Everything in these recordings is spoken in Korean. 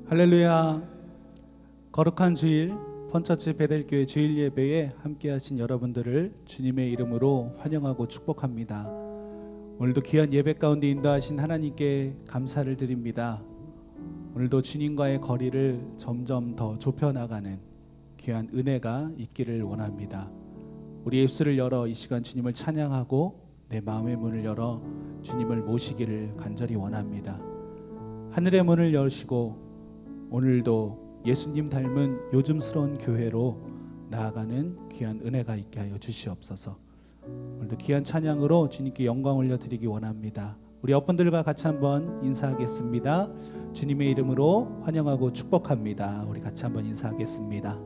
할렐루야. 거룩한 주일 펀처치 베델교회 주일 예배에 함께 하신 여러분들을 주님의 이름으로 환영하고 축복합니다. 오늘도 귀한 예배 가운데 인도하신 하나님께 감사를 드립니다. 오늘도 주님과의 거리를 점점 더 좁혀나가는 귀한 은혜가 있기를 원합니다. 우리 입술을 열어 이 시간 주님을 찬양하고 내 마음의 문을 열어 주님을 모시기를 간절히 원합니다. 하늘의 문을 여시고 오늘도 예수님 닮은 요즘스러운 교회로 나아가는 귀한 은혜가 있게 하여 주시옵소서. 오늘도 귀한 찬양으로 주님께 영광 올려드리기 원합니다. 우리 옆분들과 같이 한번 인사하겠습니다. 주님의 이름으로 환영하고 축복합니다. 우리 같이 한번 인사하겠습니다.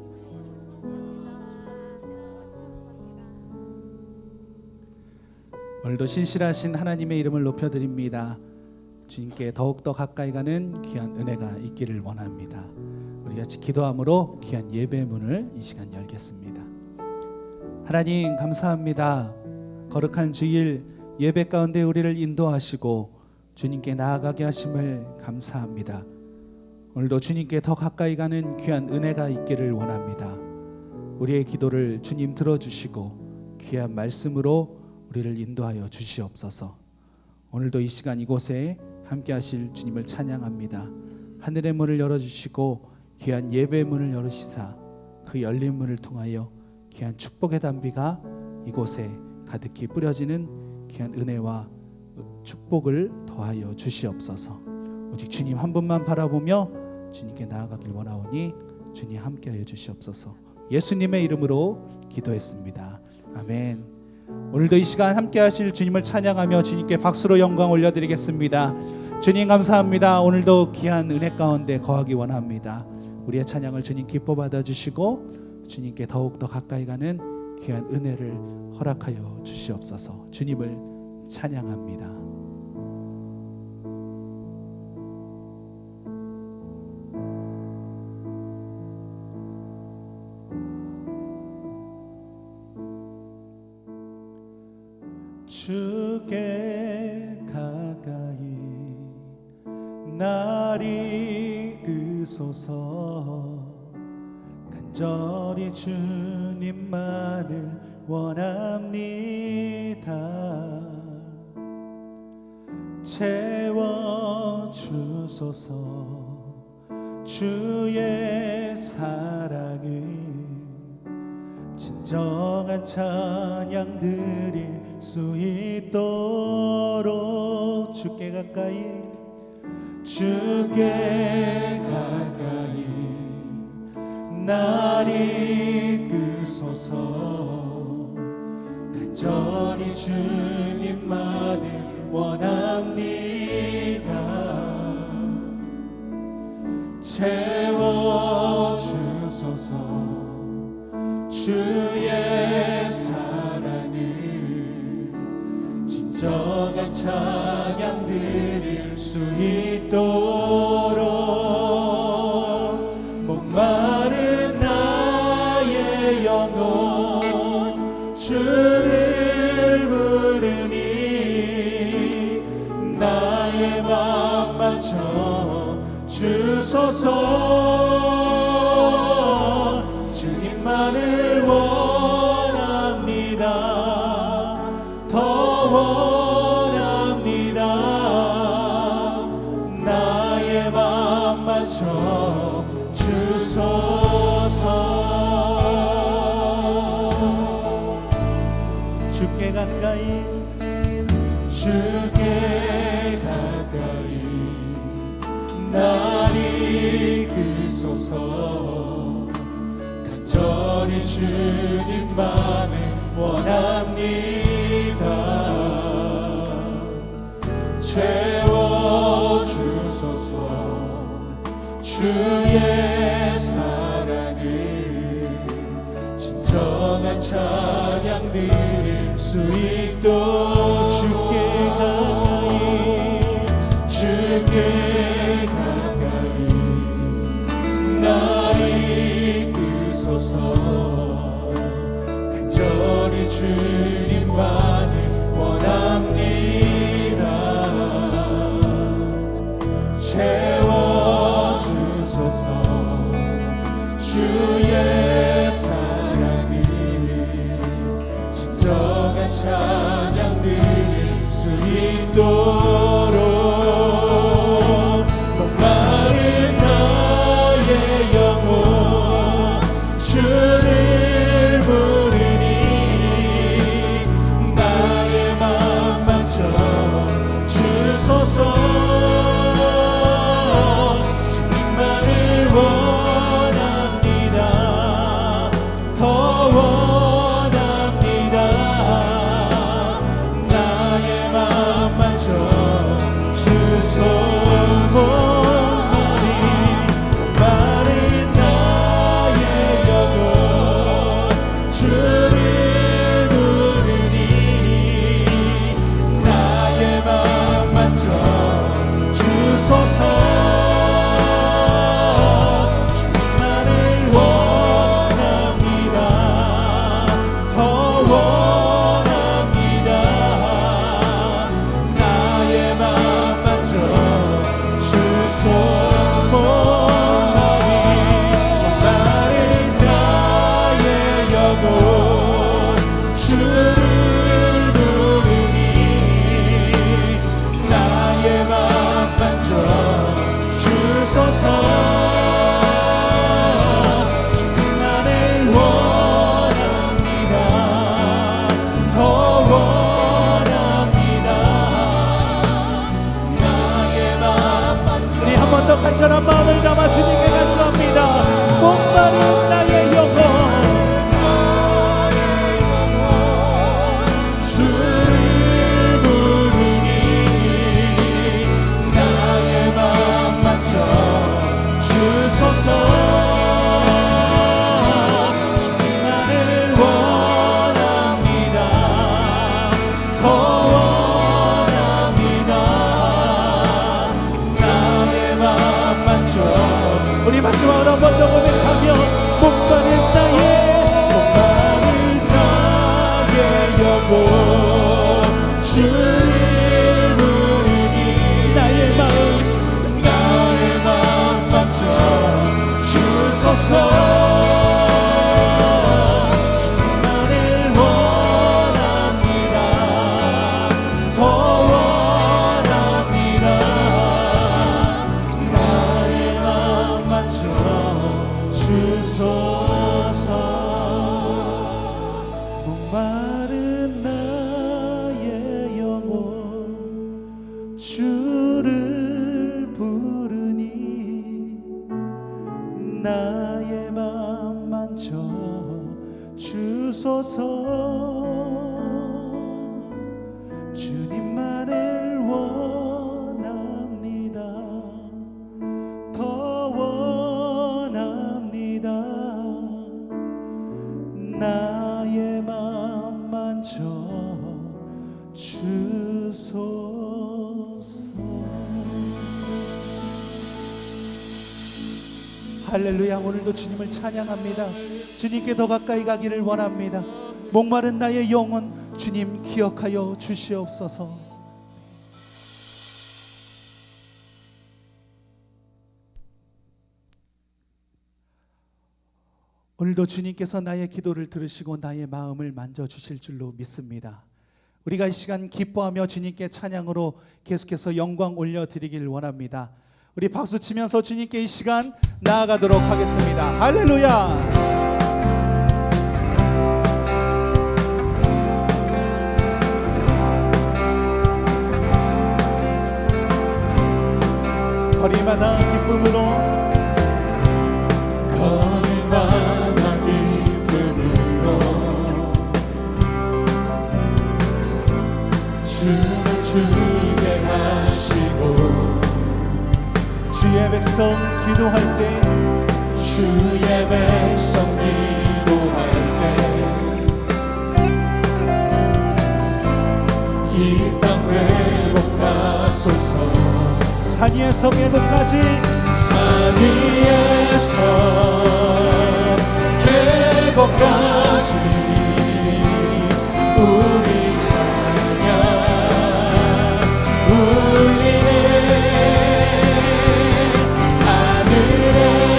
오늘도 신실하신 하나님의 이름을 높여드립니다. 주님께 더욱더 가까이 가는 귀한 은혜가 있기를 원합니다. 우리 같이 기도함으로 귀한 예배의 문을 이 시간 열겠습니다. 하나님 감사합니다. 거룩한 주일 예배 가운데 우리를 인도하시고 주님께 나아가게 하심을 감사합니다. 오늘도 주님께 더 가까이 가는 귀한 은혜가 있기를 원합니다. 우리의 기도를 주님 들어주시고 귀한 말씀으로 우리를 인도하여 주시옵소서. 오늘도 이 시간 이곳에 함께 하실 주님을 찬양합니다. 하늘의 문을 열어주시고 귀한 예배의 문을 열으시사 그 열린 문을 통하여 귀한 축복의 단비가 이곳에 가득히 뿌려지는 귀한 은혜와 축복을 더하여 주시옵소서. 오직 주님 한 분만 바라보며 주님께 나아가길 원하오니 주님 함께하여 주시옵소서. 예수님의 이름으로 기도했습니다. 아멘. 오늘도 이 시간 함께 하실 주님을 찬양하며 주님께 박수로 영광 올려드리겠습니다. 주님 감사합니다. 오늘도 귀한 은혜 가운데 거하기 원합니다. 우리의 찬양을 주님 기뻐 받아주시고 주님께 더욱더 가까이 가는 귀한 은혜를 허락하여 주시옵소서. 주님을 찬양합니다. 주께 가까이 날 이끄소서. 간절히 주님만을 원합니다. 채워주소서. 주의 사랑을 진정한 찬양 드릴 수 있도록 주께 가까이 날 이끄소서. 간절히 주님만을 원합니다. 채워주소서. 주의 사랑을 진정한 찬양 드릴 수 있도록 목마른 나의 영혼 주를 부르니 나의 맘 맞춰 주소서. 주님만을 원합니다. 더 원합니다. 나의 맘 맞춰 주소서. 주께 가까이 날 이끄소서. 간절히 주님만을 원합니다. 채워주소서. 주의 사랑을 진정한 찬양 드릴 수 있도록 주께 가까이 날 이끄소서. 간절히 주님만을 원합니다. 채워주소서. 주소서. 주의 사랑을 진정한 찬양 드릴 수 있도록 목마른 나의 영혼 주를 부르니 나의 맘 만져 주소서. 주님만을 원합니다. 더 원합니다. 나의 맘 만져 주소서. 간절한 마음을 담아 주님께 간구합니다. 목마른 나의 영혼 주를 부르니 나의 맘 만져 주소서. 주님만을 원합니다. 더 우리 마지막으로 한 번 더 고백하며 목마른 나의 영혼 주를 부르니 나의 맘 만져 주소서. 주님만을 원합니다. 더 원합니다. 나의 맘 만져 주소서. 목마른 나의 영혼 주를 부르니 나의 맘 만져 주소서. 주님만을 원합니다. 더 원합니다. 나의 맘 만져 주소서. 할렐루야. 오늘도 주님을 찬양합니다. 주님께 더 가까이 가기를 원합니다. 목마른 나의 영혼 주님 기억하여 주시옵소서. 오늘도 주님께서 나의 기도를 들으시고 나의 마음을 만져주실 줄로 믿습니다. 우리가 이 시간 기뻐하며 주님께 찬양으로 계속해서 영광 올려드리길 원합니다. 우리 박수 치면서 주님께 이 시간 나아가도록 하겠습니다. 할렐루야. 거리마다 기쁨으로 춤을 추게 하시고 주의 백성 기도할 때 주의 백성 기도할 때 이 땅 회복하소서. 산 위에서 계곡까지 산 위에서 계곡까지 우리 찬양 울리네. 하늘에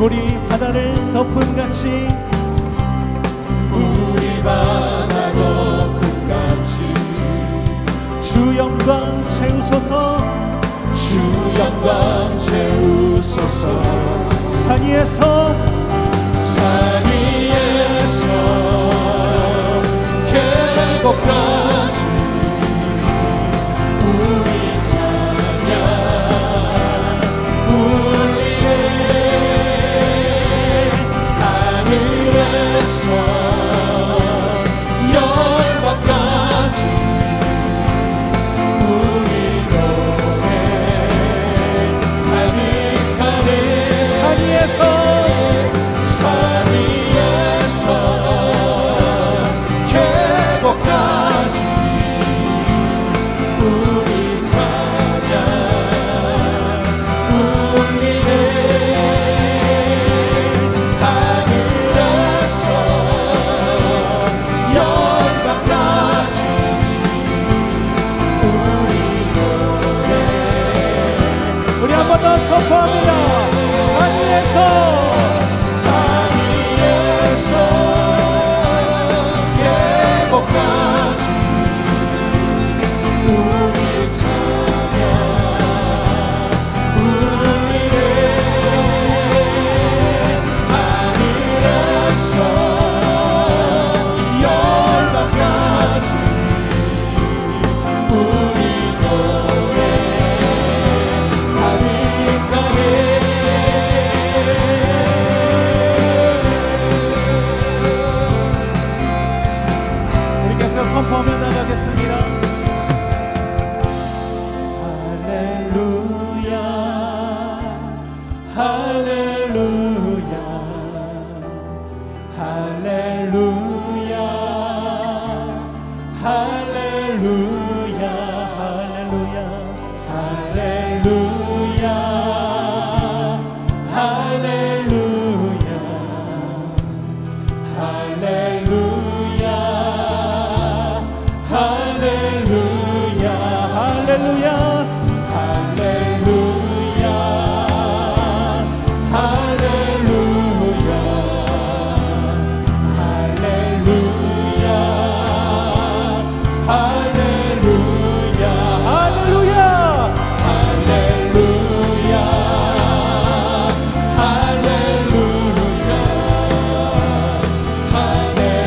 우리 바다를 덮은 같이 우리 바다 덮은 같이 주 영광 채우소서 주 영광 채우소서 산 위에서 산 위에서 계곡까지 우리 찬양 울리네 하늘에서 열방까지 우리 노래 가득하네 산 위에서 산 위에서 계곡까지 우리 찬양 울리네 하늘에서 열방까지 우리 노래 우리 한 번 더 선포합니다. 산 위에서 산 위에서 계곡까지 우리 찬양 울리네 하늘에서 열방까지 우리 노래 가득하네 우리 계속 선포하며 나가겠습니다. 할렐루야 할렐루야 할렐루야 할렐루야 할렐루야 할렐루야 할렐루야 할렐루야 할렐루야 할렐루야 할렐루야 할렐루야 할렐루야 할렐루야 할렐루야 할렐루야 할렐루야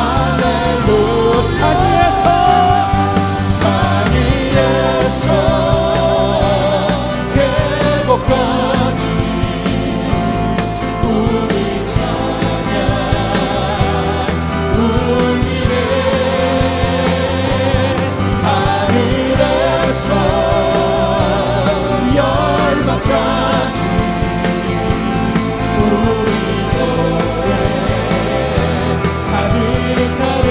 할렐루야 산 위에서 산 위에서 계곡까지 우리 찬양 울리네 하늘에서 열방까지 우리 노래 가득하네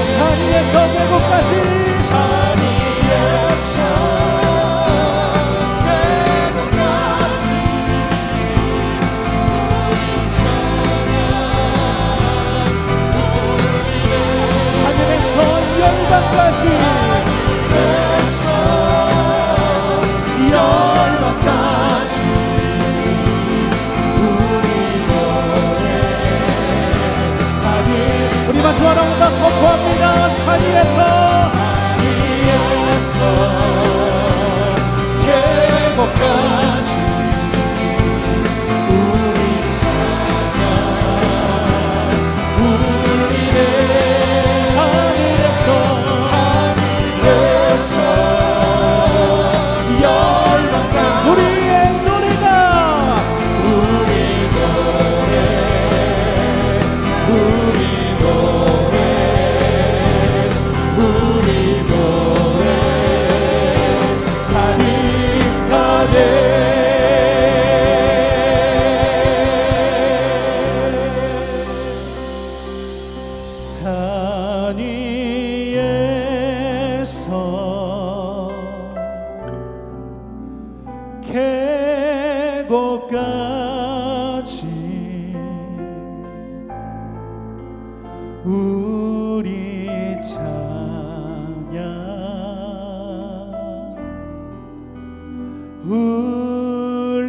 산 위에서 계곡까지 산 위에서 계곡까지 우리 찬양 울리네 하늘에서 열방까지 하늘에서 열방까지 우리 노래 가득 우리 마지막으로 다 선포합니다. 산 위에서 위에서 계곡까지 우리 찬양 울리네 하늘에서 하늘에서 열방까지 우리의 노래가 우리 노래 우리 노래 우리 노래 가득하네 산 위에서 계곡까지 우리 찬양 울리네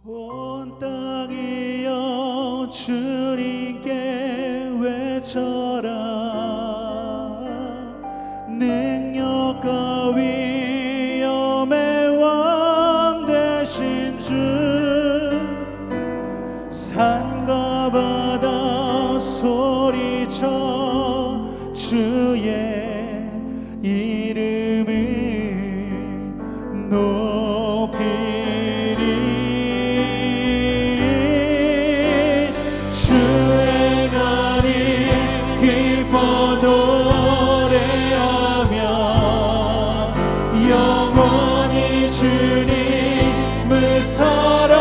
온 땅이여 주님께 외쳐라. 능력과 위엄의 왕 되신 주, 산과 바다 소리쳐 주의 이름을 높이리. 주의 날이 기뻐 노래하며 영원히 주님을 사랑하리라.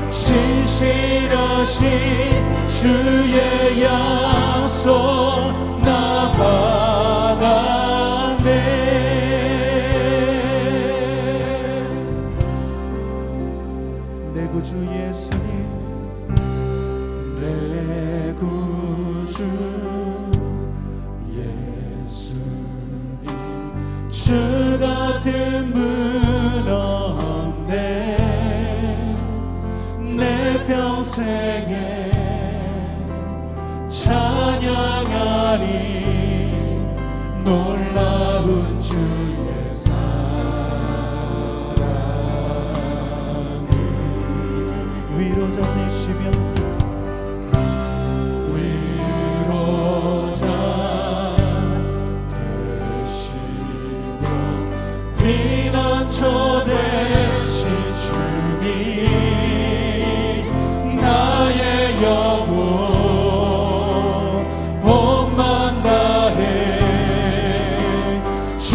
신실하신 주의 약속 나 받았네. 내 구주 예수님, 내 구주 예수님, 주 같은 분 없네. 내 평생에 찬양하리. 놀라운 주의 사랑 위로자 되시며 위로자 되시며 피난처 되신 주님, 나의 영혼 온 만 다해 주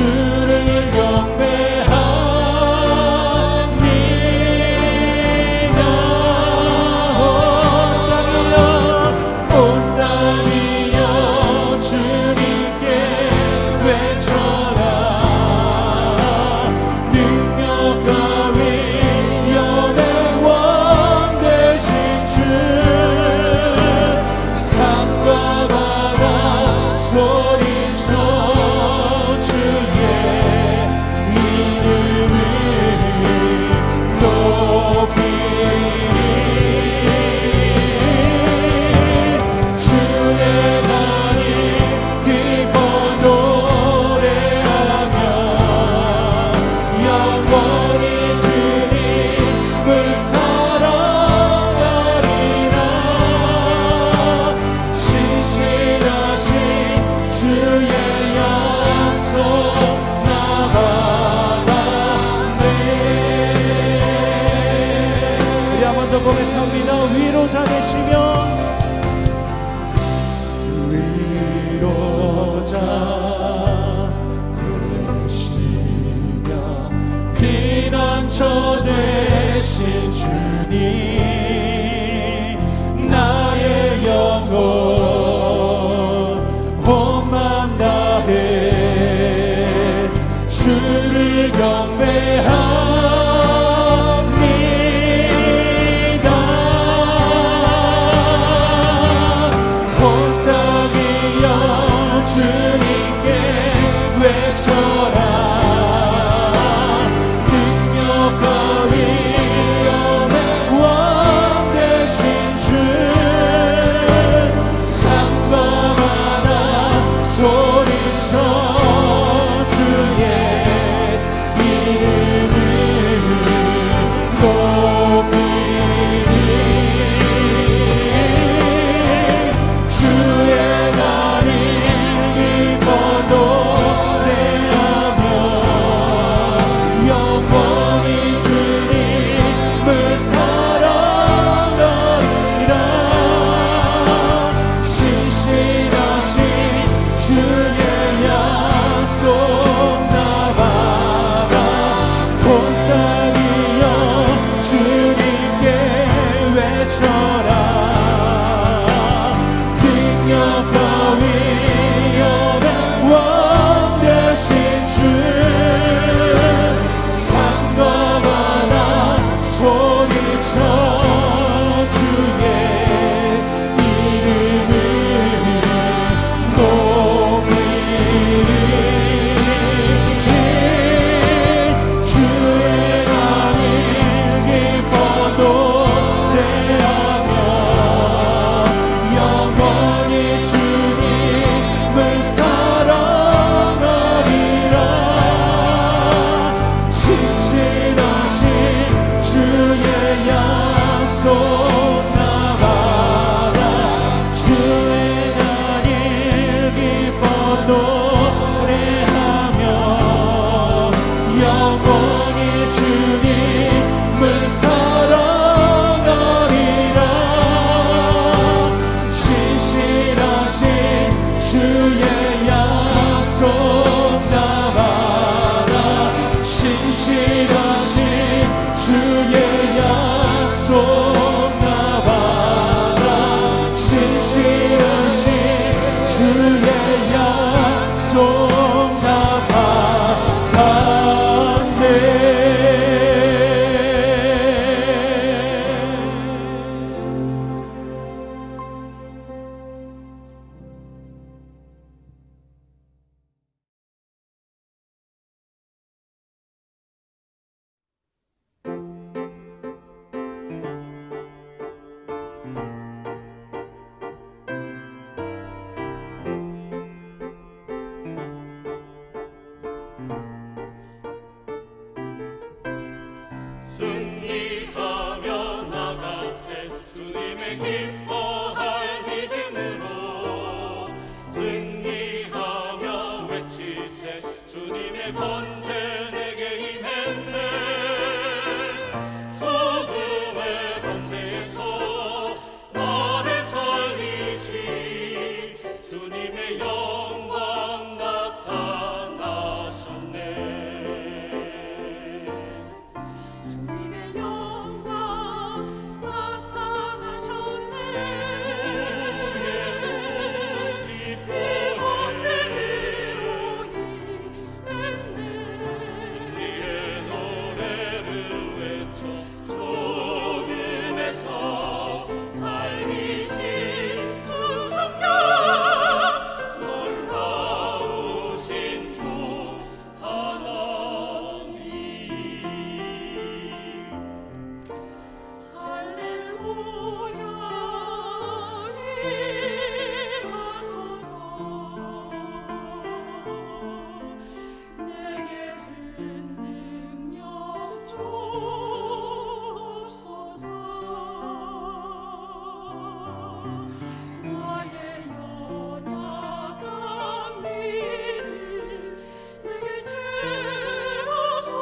주의 약속 다 받았네. 승리하며 나가세 주님의 기뻐할 믿음으로 승리하며 외치세 주님의 권세 내게 임했네. 죽음의 권세에서 나를 살리신 주님의 영광 나타나셨네. 주님의 영광 나타나셨네. 이번 내리로 인했네. 승리의 노래를 외쳐 죽음에서 살리신 주 성령 놀라우신 주 하나님. 할렐루야 임하소서. 내게 큰 능력 주소서. 나의 연약한 믿음 내게 채우소서.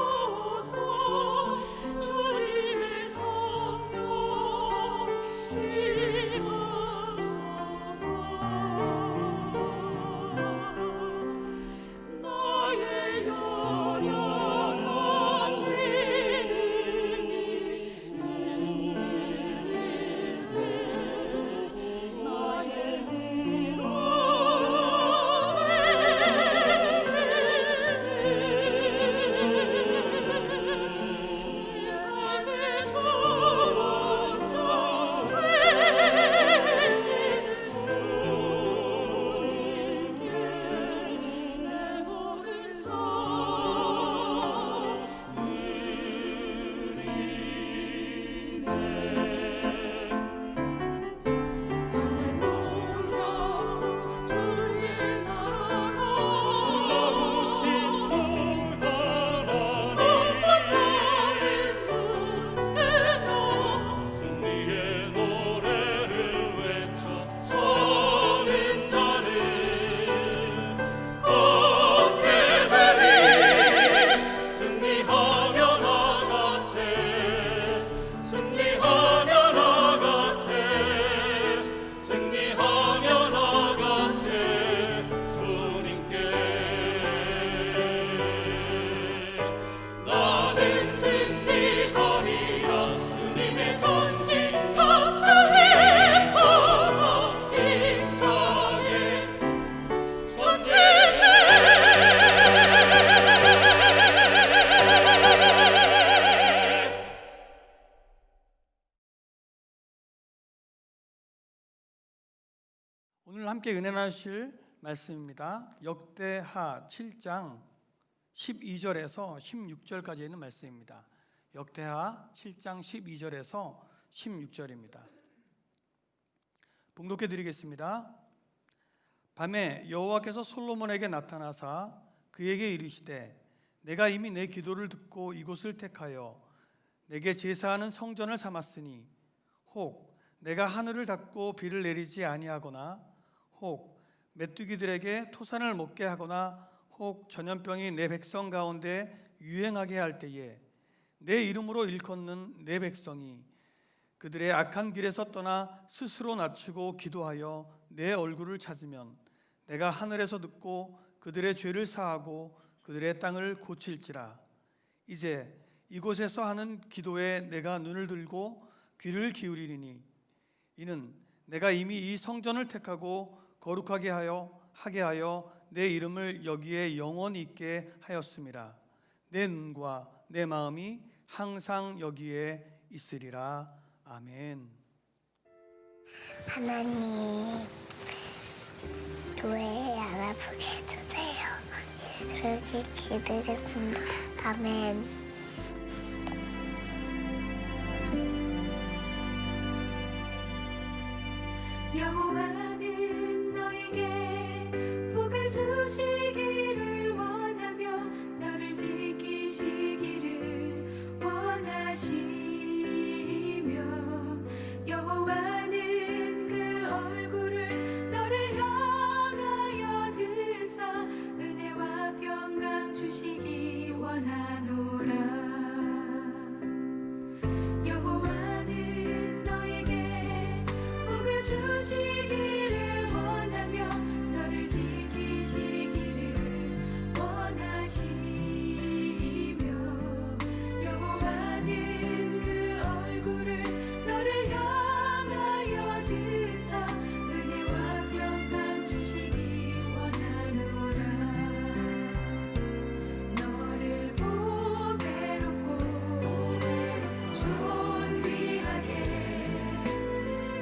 주님의 성령 임하소서. 나의 연약한 믿음이 흔들릴 때 나의 위로가 되시네. 삶의 주권자 되시는 주님께 내 모든 삶 드리네. 할렐루야 주의 나라가 놀라우신 주 하나님. 번쩍은 문대며 승리의 노래를 외쳐 서는 자는 걷게 되리. 승리하며 나가세 승리하며 나가세 승리하며 나가세 주님께. 나는 승리하리라 주님의 전신 각자 힘껏 힘차게 전진해. 오늘 함께 은혜 나누실 말씀입니다. 역대하 7장 12절에서 16절까지 있는 말씀입니다. 역대하 7장 12절에서 16절입니다. 봉독해 드리겠습니다. 밤에 여호와께서 솔로몬에게 나타나사 그에게 이르시되 내가 이미 내 기도를 듣고 이곳을 택하여 내게 제사하는 성전을 삼았으니 혹 내가 하늘을 닫고 비를 내리지 아니하거나 혹 메뚜기들에게 토산을 먹게 하거나 혹 전염병이 내 백성 가운데 유행하게 할 때에 내 이름으로 일컫는 내 백성이 그들의 악한 길에서 떠나 스스로 낮추고 기도하여 내 얼굴을 찾으면 내가 하늘에서 듣고 그들의 죄를 사하고 그들의 땅을 고칠지라. 이제 이곳에서 하는 기도에 내가 눈을 들고 귀를 기울이리니 이는 내가 이미 이 성전을 택하고 거룩하게 하여 내 이름을 여기에 영원히 있게 하였음이라. 내 눈과 내 마음이 항상 여기에 있으리라. 아멘. 하나님, 교회 안 아프게 해주세요. 이렇게 기도했습니다. 아멘. 여호와는 너에게 복을 주시기를 원하며 너를 지키시기를 원하시며 여호와는 그 얼굴을 너를 향하여 드사 은혜와 평강 주시기 원하노라. 여호와는 너에게 복을 주시기를 원하며 너를 지키시기를 원하시며 여호와는 그 얼굴을 너를 향하여 드사 은혜와 평강 주시기 원하노라. 너를 보배롭고 존귀하게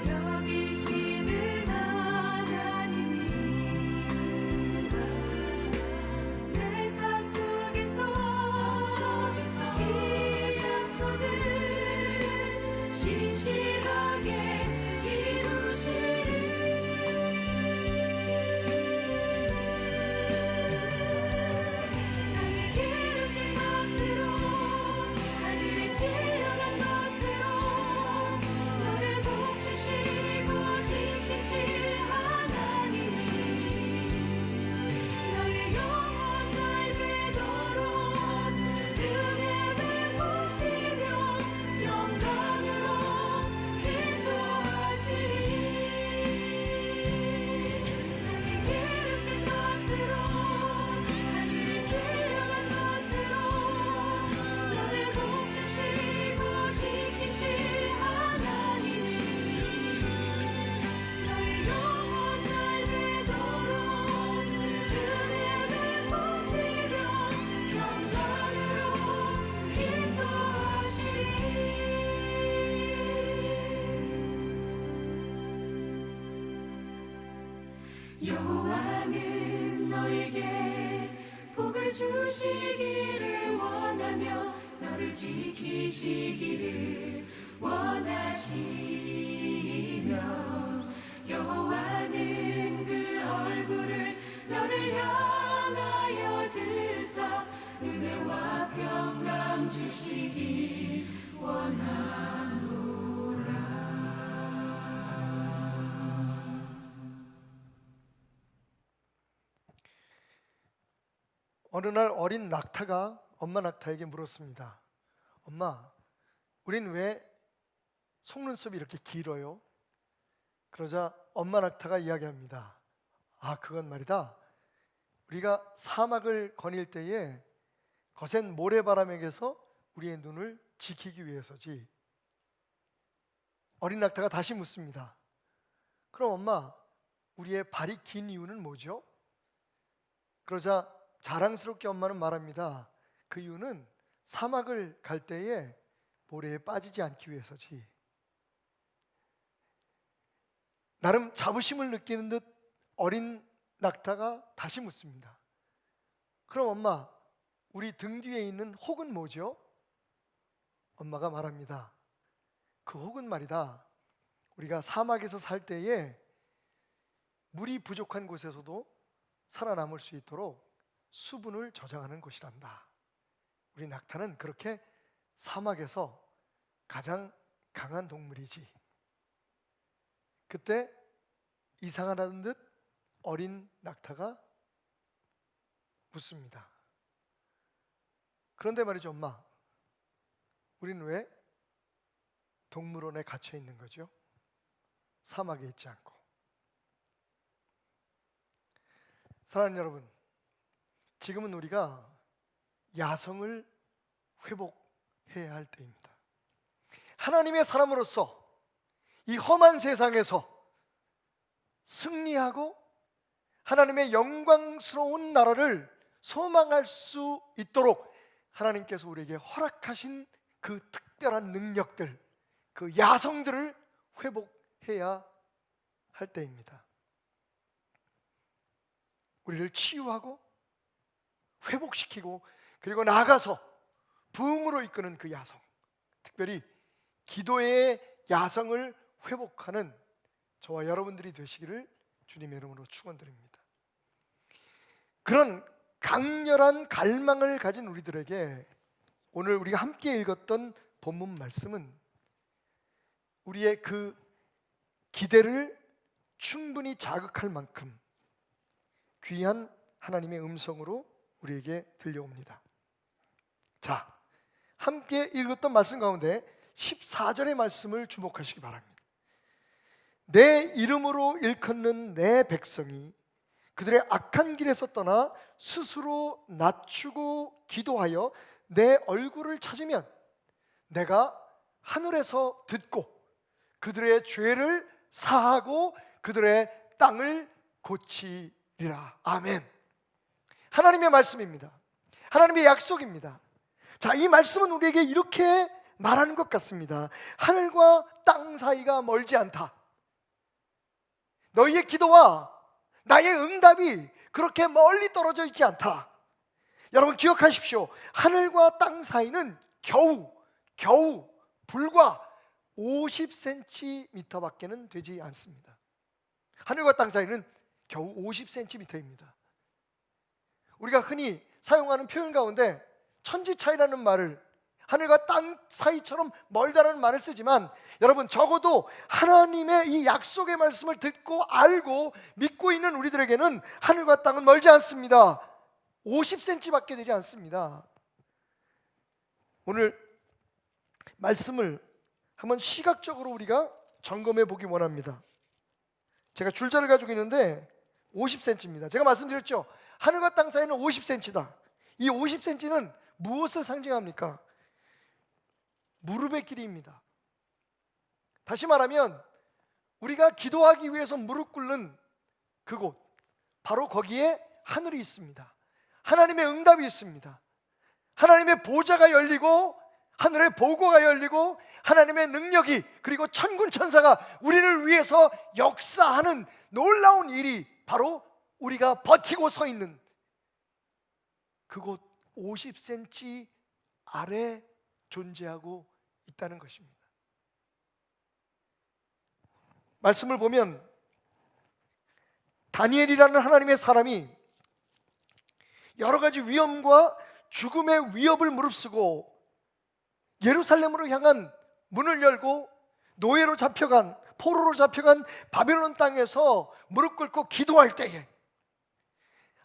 여기시는 하나님이 내 삶 속에서 이 약속을 신실하게 이루시리. 나의 기름진 것으로 하늘의 신령한 것으로 너를 복주시고 지키실 하나님이 너의 영혼 잘 되도록 은혜 베푸시며 영광으로 인도하시리. 나의 기름진 것으로 하늘의 신령한 것으로 너를 복주시고 지키실 하나님이 너의 영혼 잘 되도록 은혜 베푸시며 영광으로 인도하시리. 여호와는 너에게 복을 주시기를 원하며 너를 지키시기를 원하시며 여호와는 그 얼굴을 너를 향하여 드사 은혜와 평강 주시기 원하노라. 어느 날 어린 낙타가 엄마 낙타에게 물었습니다. 엄마, 우린 왜 속눈썹이 이렇게 길어요? 그러자 엄마 낙타가 이야기합니다. 아, 그건 말이다. 우리가 사막을 거닐 때에 거센 모래바람에게서 우리의 눈을 지키기 위해서지. 어린 낙타가 다시 묻습니다. 그럼 엄마, 우리의 발이 긴 이유는 뭐죠? 그러자 자랑스럽게 엄마는 말합니다. 그 이유는 사막을 갈 때에 모래에 빠지지 않기 위해서지. 나름 자부심을 느끼는 듯 어린 낙타가 다시 묻습니다. 그럼 엄마, 우리 등 뒤에 있는 혹은 뭐죠? 엄마가 말합니다. 그 혹은 말이다. 우리가 사막에서 살 때에 물이 부족한 곳에서도 살아남을 수 있도록 수분을 저장하는 곳이란다. 우리 낙타는 그렇게 사막에서 가장 강한 동물이지. 그때 이상하다는 듯 어린 낙타가 묻습니다. 그런데 말이죠, 엄마, 우리는 왜 동물원에 갇혀 있는 거죠? 사막에 있지 않고. 사랑하는 여러분, 지금은 우리가 야성을 회복해야 할 때입니다. 하나님의 사람으로서 이 험한 세상에서 승리하고 하나님의 영광스러운 나라를 소망할 수 있도록 하나님께서 우리에게 허락하신 그 특별한 능력들, 그 야성들을 회복해야 할 때입니다. 우리를 치유하고 회복시키고 그리고 나아가서 부흥으로 이끄는 그 야성, 특별히 기도의 야성을 회복하는 저와 여러분들이 되시기를 주님의 이름으로 축원드립니다. 그런 강렬한 갈망을 가진 우리들에게 오늘 우리가 함께 읽었던 본문 말씀은 우리의 그 기대를 충분히 자극할 만큼 귀한 하나님의 음성으로 우리에게 들려옵니다. 자, 함께 읽었던 말씀 가운데 14절의 말씀을 주목하시기 바랍니다. 내 이름으로 일컫는 내 백성이 그들의 악한 길에서 떠나 스스로 낮추고 기도하여 내 얼굴을 찾으면 내가 하늘에서 듣고 그들의 죄를 사하고 그들의 땅을 고치리라. 아멘. 하나님의 말씀입니다. 하나님의 약속입니다. 자, 이 말씀은 우리에게 이렇게 말하는 것 같습니다. 하늘과 땅 사이가 멀지 않다. 너희의 기도와 나의 응답이 그렇게 멀리 떨어져 있지 않다. 여러분 기억하십시오. 하늘과 땅 사이는 겨우 불과 50cm밖에는 되지 않습니다. 하늘과 땅 사이는 겨우 50cm입니다. 우리가 흔히 사용하는 표현 가운데 천지 차이라는 말을, 하늘과 땅 사이처럼 멀다라는 말을 쓰지만 여러분 적어도 하나님의 이 약속의 말씀을 듣고 알고 믿고 있는 우리들에게는 하늘과 땅은 멀지 않습니다. 50cm밖에 되지 않습니다. 오늘 말씀을 한번 시각적으로 우리가 점검해 보기 원합니다. 제가 줄자를 가지고 있는데 50cm입니다. 제가 말씀드렸죠. 하늘과 땅 사이는 50cm다. 이 50cm는 무엇을 상징합니까? 무릎의 길이입니다. 다시 말하면 우리가 기도하기 위해서 무릎 꿇는 그곳, 바로 거기에 하늘이 있습니다. 하나님의 응답이 있습니다. 하나님의 보좌가 열리고 하늘의 보고가 열리고 하나님의 능력이, 그리고 천군 천사가 우리를 위해서 역사하는 놀라운 일이 바로 우리가 버티고 서 있는 그곳 50cm 아래 존재하고 있다는 것입니다. 말씀을 보면 다니엘이라는 하나님의 사람이 여러 가지 위험과 죽음의 위협을 무릅쓰고 예루살렘으로 향한 문을 열고 노예로 잡혀간, 포로로 잡혀간 바벨론 땅에서 무릎 꿇고 기도할 때에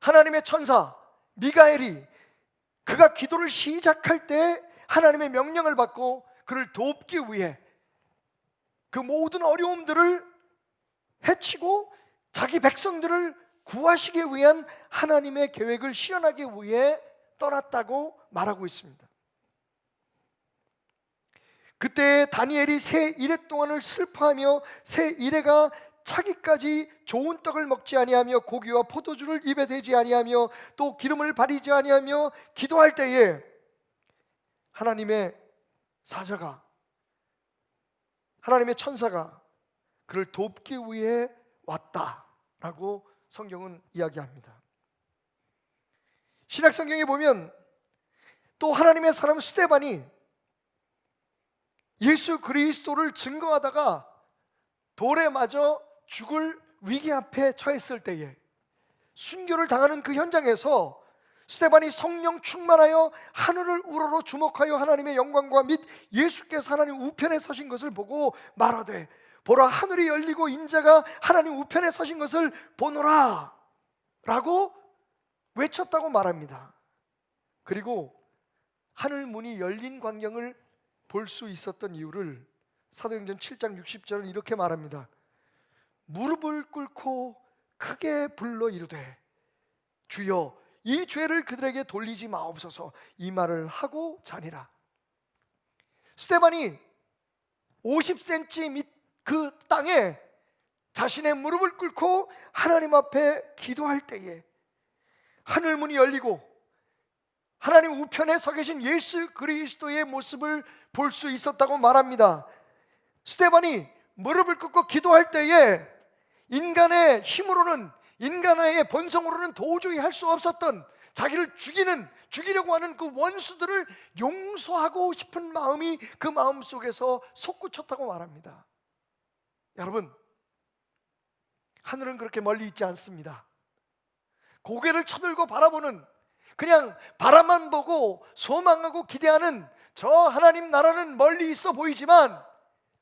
하나님의 천사 미가엘이 그가 기도를 시작할 때 하나님의 명령을 받고 그를 돕기 위해 그 모든 어려움들을 해치고 자기 백성들을 구하시기 위한 하나님의 계획을 실현하기 위해 떠났다고 말하고 있습니다. 그때 다니엘이 새 이래 동안을 슬퍼하며 새 이래가 차기까지 좋은 떡을 먹지 아니하며 고기와 포도주를 입에 대지 아니하며 또 기름을 바르지 아니하며 기도할 때에 하나님의 사자가, 하나님의 천사가 그를 돕기 위해 왔다라고 성경은 이야기합니다. 신약 성경에 보면 또 하나님의 사람 스데반이 예수 그리스도를 증거하다가 돌에 맞아 죽을 위기 앞에 처했을 때에 순교를 당하는 그 현장에서 스데반이 성령 충만하여 하늘을 우러러 주목하여 하나님의 영광과 및 예수께서 하나님 우편에 서신 것을 보고 말하되 보라 하늘이 열리고 인자가 하나님 우편에 서신 것을 보노라 라고 외쳤다고 말합니다. 그리고 하늘 문이 열린 광경을 볼 수 있었던 이유를 사도행전 7장 60절은 이렇게 말합니다. 무릎을 꿇고 크게 불러 이르되 주여 이 죄를 그들에게 돌리지 마옵소서, 이 말을 하고 자니라. 스데반이 50cm 밑 그 땅에 자신의 무릎을 꿇고 하나님 앞에 기도할 때에 하늘 문이 열리고 하나님 우편에 서 계신 예수 그리스도의 모습을 볼 수 있었다고 말합니다. 스데반이 무릎을 꿇고 기도할 때에 인간의 힘으로는, 인간의 본성으로는 도저히 할 수 없었던 자기를 죽이려고 하는 그 원수들을 용서하고 싶은 마음이 그 마음 속에서 솟구쳤다고 말합니다. 여러분, 하늘은 그렇게 멀리 있지 않습니다. 고개를 쳐들고 바라보는, 그냥 바라만 보고 소망하고 기대하는 저 하나님 나라는 멀리 있어 보이지만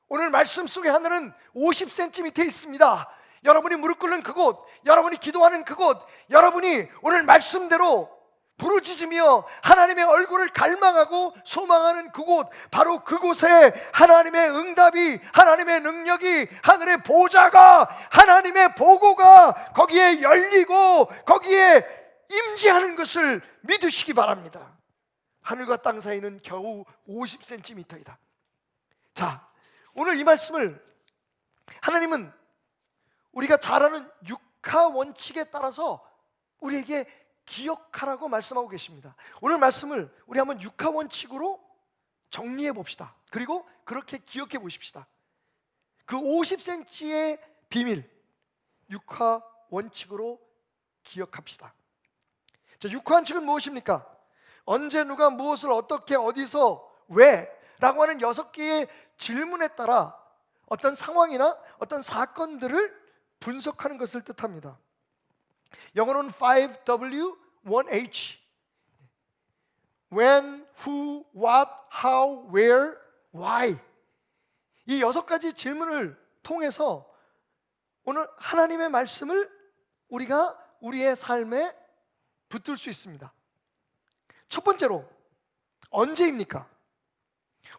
오늘 말씀 속의 하늘은 50cm 밑에 있습니다. 여러분이 무릎 꿇는 그곳, 여러분이 기도하는 그곳, 여러분이 오늘 말씀대로 부르짖으며 하나님의 얼굴을 갈망하고 소망하는 그곳, 바로 그곳에 하나님의 응답이, 하나님의 능력이, 하늘의 보좌가, 하나님의 보고가 거기에 열리고 거기에 임재하는 것을 믿으시기 바랍니다. 하늘과 땅 사이는 겨우 50cm이다. 자, 오늘 이 말씀을 하나님은 우리가 잘 아는 육하 원칙에 따라서 우리에게 기억하라고 말씀하고 계십니다. 오늘 말씀을 우리 한번 육하 원칙으로 정리해 봅시다. 그리고 그렇게 기억해 보십시다. 그 50cm의 비밀, 육하 원칙으로 기억합시다. 자, 육하 원칙은 무엇입니까? 언제, 누가, 무엇을, 어떻게, 어디서, 왜 라고 하는 6개의 질문에 따라 어떤 상황이나 어떤 사건들을 분석하는 것을 뜻합니다. 영어로는 5W, 1H. When, who, what, how, where, why. 이 6가지 질문을 통해서 오늘 하나님의 말씀을 우리가 우리의 삶에 붙들 수 있습니다. 첫 번째로, 언제입니까?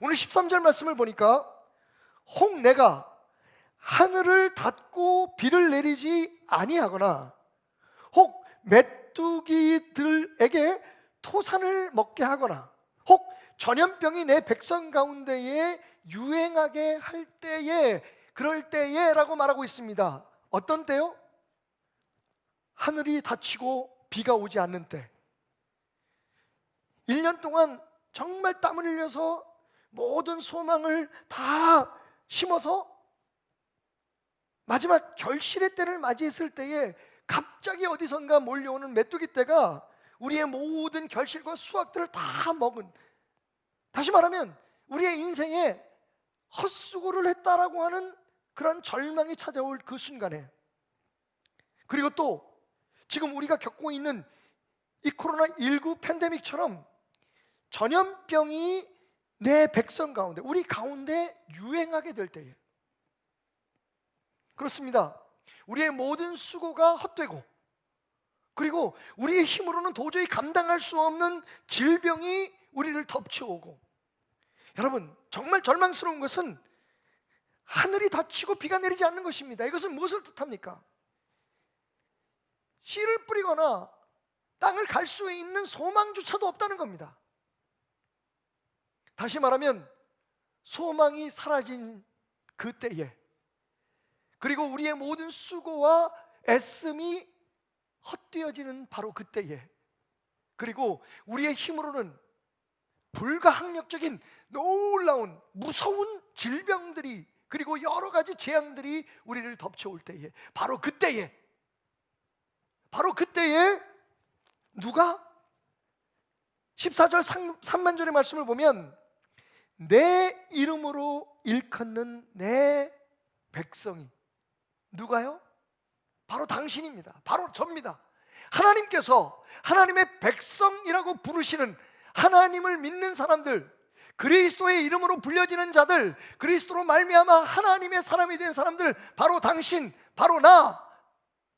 오늘 13절 말씀을 보니까 혹 내가 하늘을 닫고 비를 내리지 아니하거나 혹 메뚜기들에게 토산을 먹게 하거나 혹 전염병이 내 백성 가운데에 유행하게 할 때에, 그럴 때에 라고 말하고 있습니다. 어떤 때요? 하늘이 닫히고 비가 오지 않는 때. 1년 동안 정말 땀을 흘려서 모든 소망을 다 심어서 마지막 결실의 때를 맞이했을 때에 갑자기 어디선가 몰려오는 메뚜기 떼가 우리의 모든 결실과 수확들을 다 먹은, 다시 말하면 우리의 인생에 헛수고를 했다라고 하는 그런 절망이 찾아올 그 순간에, 그리고 또 지금 우리가 겪고 있는 이 코로나19 팬데믹처럼 전염병이 내 백성 가운데, 우리 가운데 유행하게 될 때에, 그렇습니다. 우리의 모든 수고가 헛되고, 그리고 우리의 힘으로는 도저히 감당할 수 없는 질병이 우리를 덮쳐오고, 여러분 정말 절망스러운 것은 하늘이 닫히고 비가 내리지 않는 것입니다. 이것은 무엇을 뜻합니까? 씨를 뿌리거나 땅을 갈 수 있는 소망조차도 없다는 겁니다. 다시 말하면 소망이 사라진 그때에, 그리고 우리의 모든 수고와 애씀이 헛되어지는 바로 그때에, 그리고 우리의 힘으로는 불가항력적인 놀라운 무서운 질병들이, 그리고 여러 가지 재앙들이 우리를 덮쳐올 때에, 바로 그때에 누가 14절 3만절의 말씀을 보면 내 이름으로 일컫는 내 백성이, 누가요? 바로 당신입니다. 바로 접니다. 하나님께서 하나님의 백성이라고 부르시는 하나님을 믿는 사람들, 그리스도의 이름으로 불려지는 자들, 그리스도로 말미암아 하나님의 사람이 된 사람들, 바로 당신, 바로 나,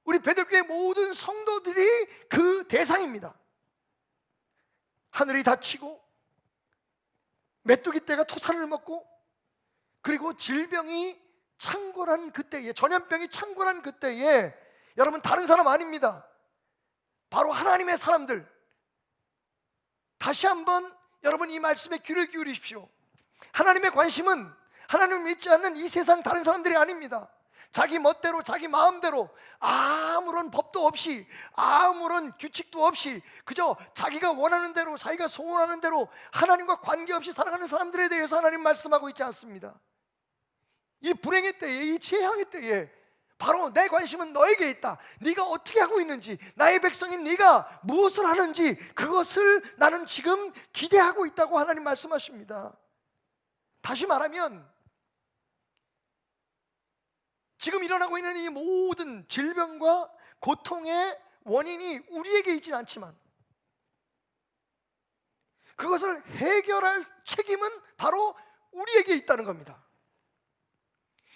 우리 베들교회 모든 성도들이 그 대상입니다. 하늘이 닫히고 메뚜기 떼가 토산을 먹고, 그리고 질병이 창궐한 그때에, 전염병이 창궐한 그때에, 여러분 다른 사람 아닙니다. 바로 하나님의 사람들. 다시 한번 여러분 이 말씀에 귀를 기울이십시오. 하나님의 관심은 하나님을 믿지 않는 이 세상 다른 사람들이 아닙니다. 자기 멋대로 자기 마음대로 아무런 법도 없이 아무런 규칙도 없이 그저 자기가 원하는 대로 자기가 소원하는 대로 하나님과 관계없이 살아가는 사람들에 대해서 하나님 말씀하고 있지 않습니다. 이 불행의 때에, 이 재앙의 때에 바로 내 관심은 너에게 있다. 네가 어떻게 하고 있는지, 나의 백성인 네가 무엇을 하는지 그것을 나는 지금 기대하고 있다고 하나님 말씀하십니다. 다시 말하면 지금 일어나고 있는 이 모든 질병과 고통의 원인이 우리에게 있진 않지만 그것을 해결할 책임은 바로 우리에게 있다는 겁니다.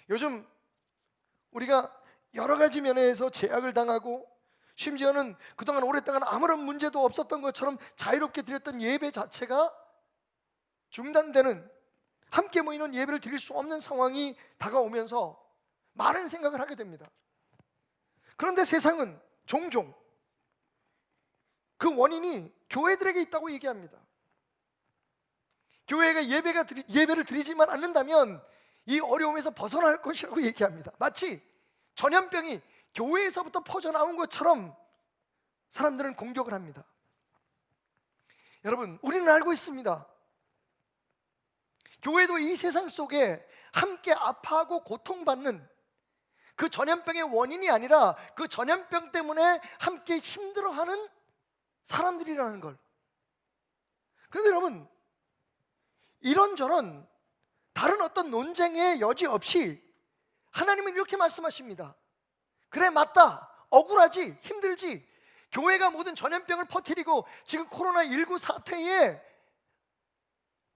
요즘 우리가 여러 가지 면에서 제약을 당하고 심지어는 그동안 오랫동안 아무런 문제도 없었던 것처럼 자유롭게 드렸던 예배 자체가 중단되는, 함께 모이는 예배를 드릴 수 없는 상황이 다가오면서 많은 생각을 하게 됩니다. 그런데 세상은 종종 그 원인이 교회들에게 있다고 얘기합니다. 교회가 예배를 드리지만 않는다면 이 어려움에서 벗어날 것이라고 얘기합니다. 마치 전염병이 교회에서부터 퍼져나온 것처럼 사람들은 공격을 합니다. 여러분, 우리는 알고 있습니다. 교회도 이 세상 속에 함께 아파하고 고통받는 그 전염병의 원인이 아니라 그 전염병 때문에 함께 힘들어하는 사람들이라는 걸. 그런데 여러분, 이런저런 다른 어떤 논쟁의 여지 없이 하나님은 이렇게 말씀하십니다. 그래, 맞다, 억울하지, 힘들지. 교회가 모든 전염병을 퍼뜨리고 지금 코로나19 사태에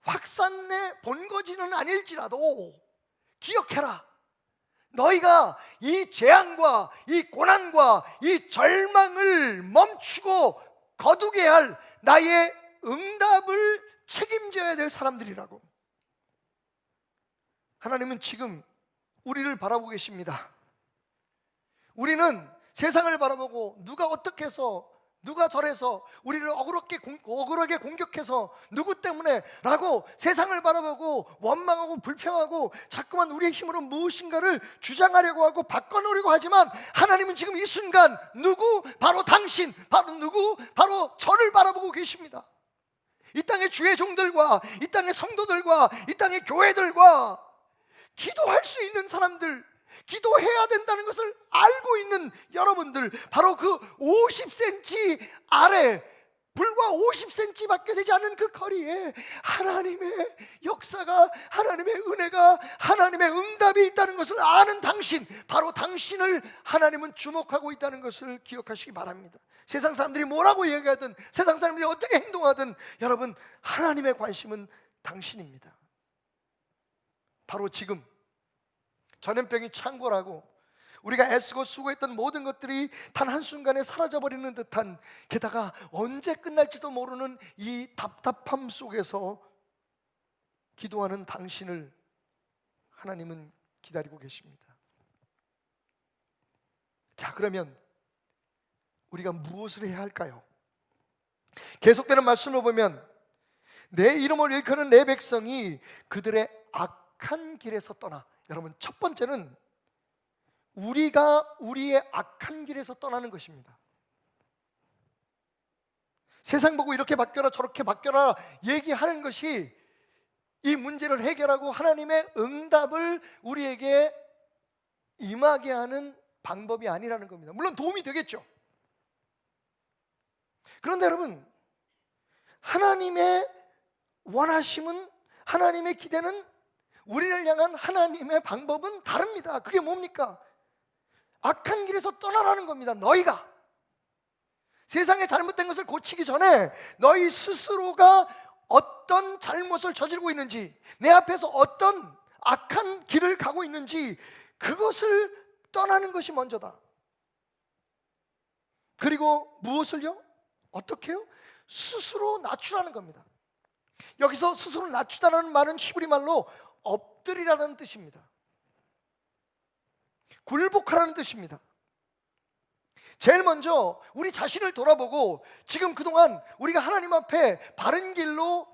확산내 본거지는 아닐지라도 기억해라. 너희가 이 재앙과 이 고난과 이 절망을 멈추고 거두게 할 나의 응답을 책임져야 될 사람들이라고. 하나님은 지금 우리를 바라보고 계십니다. 우리는 세상을 바라보고 누가 어떻게 해서 누가 저래서 우리를 억울하게 공격해서 누구 때문에 라고 세상을 바라보고 원망하고 불평하고 자꾸만 우리의 힘으로 무엇인가를 주장하려고 하고 바꿔놓으려고 하지만 하나님은 지금 이 순간 누구? 바로 당신, 바로 누구? 바로 저를 바라보고 계십니다. 이 땅의 주의 종들과 이 땅의 성도들과 이 땅의 교회들과 기도할 수 있는 사람들, 기도해야 된다는 것을 알고 있는 여러분들, 바로 그 50cm 아래, 불과 50cm밖에 되지 않은 그 거리에 하나님의 역사가, 하나님의 은혜가, 하나님의 응답이 있다는 것을 아는 당신, 바로 당신을 하나님은 주목하고 있다는 것을 기억하시기 바랍니다. 세상 사람들이 뭐라고 얘기하든, 세상 사람들이 어떻게 행동하든 여러분, 하나님의 관심은 당신입니다. 바로 지금 전염병이 창궐하고 우리가 애쓰고 수고했던 모든 것들이 단 한순간에 사라져버리는 듯한, 게다가 언제 끝날지도 모르는 이 답답함 속에서 기도하는 당신을 하나님은 기다리고 계십니다. 자, 그러면 우리가 무엇을 해야 할까요? 계속되는 말씀을 보면 내 이름을 일컫는 내 백성이 그들의 악한 길에서 떠나. 여러분, 첫 번째는 우리가 우리의 악한 길에서 떠나는 것입니다. 세상 보고 이렇게 바뀌어라 저렇게 바뀌어라 얘기하는 것이 이 문제를 해결하고 하나님의 응답을 우리에게 임하게 하는 방법이 아니라는 겁니다. 물론 도움이 되겠죠. 그런데 여러분, 하나님의 원하심은, 하나님의 기대는, 우리를 향한 하나님의 방법은 다릅니다. 그게 뭡니까? 악한 길에서 떠나라는 겁니다. 너희가 세상에 잘못된 것을 고치기 전에 너희 스스로가 어떤 잘못을 저지르고 있는지, 내 앞에서 어떤 악한 길을 가고 있는지 그것을 떠나는 것이 먼저다. 그리고 무엇을요? 어떻게요? 스스로 낮추라는 겁니다. 여기서 스스로 낮추다라는 말은 히브리 말로 엎드리라는 뜻입니다. 굴복하라는 뜻입니다. 제일 먼저 우리 자신을 돌아보고 지금 그동안 우리가 하나님 앞에 바른 길로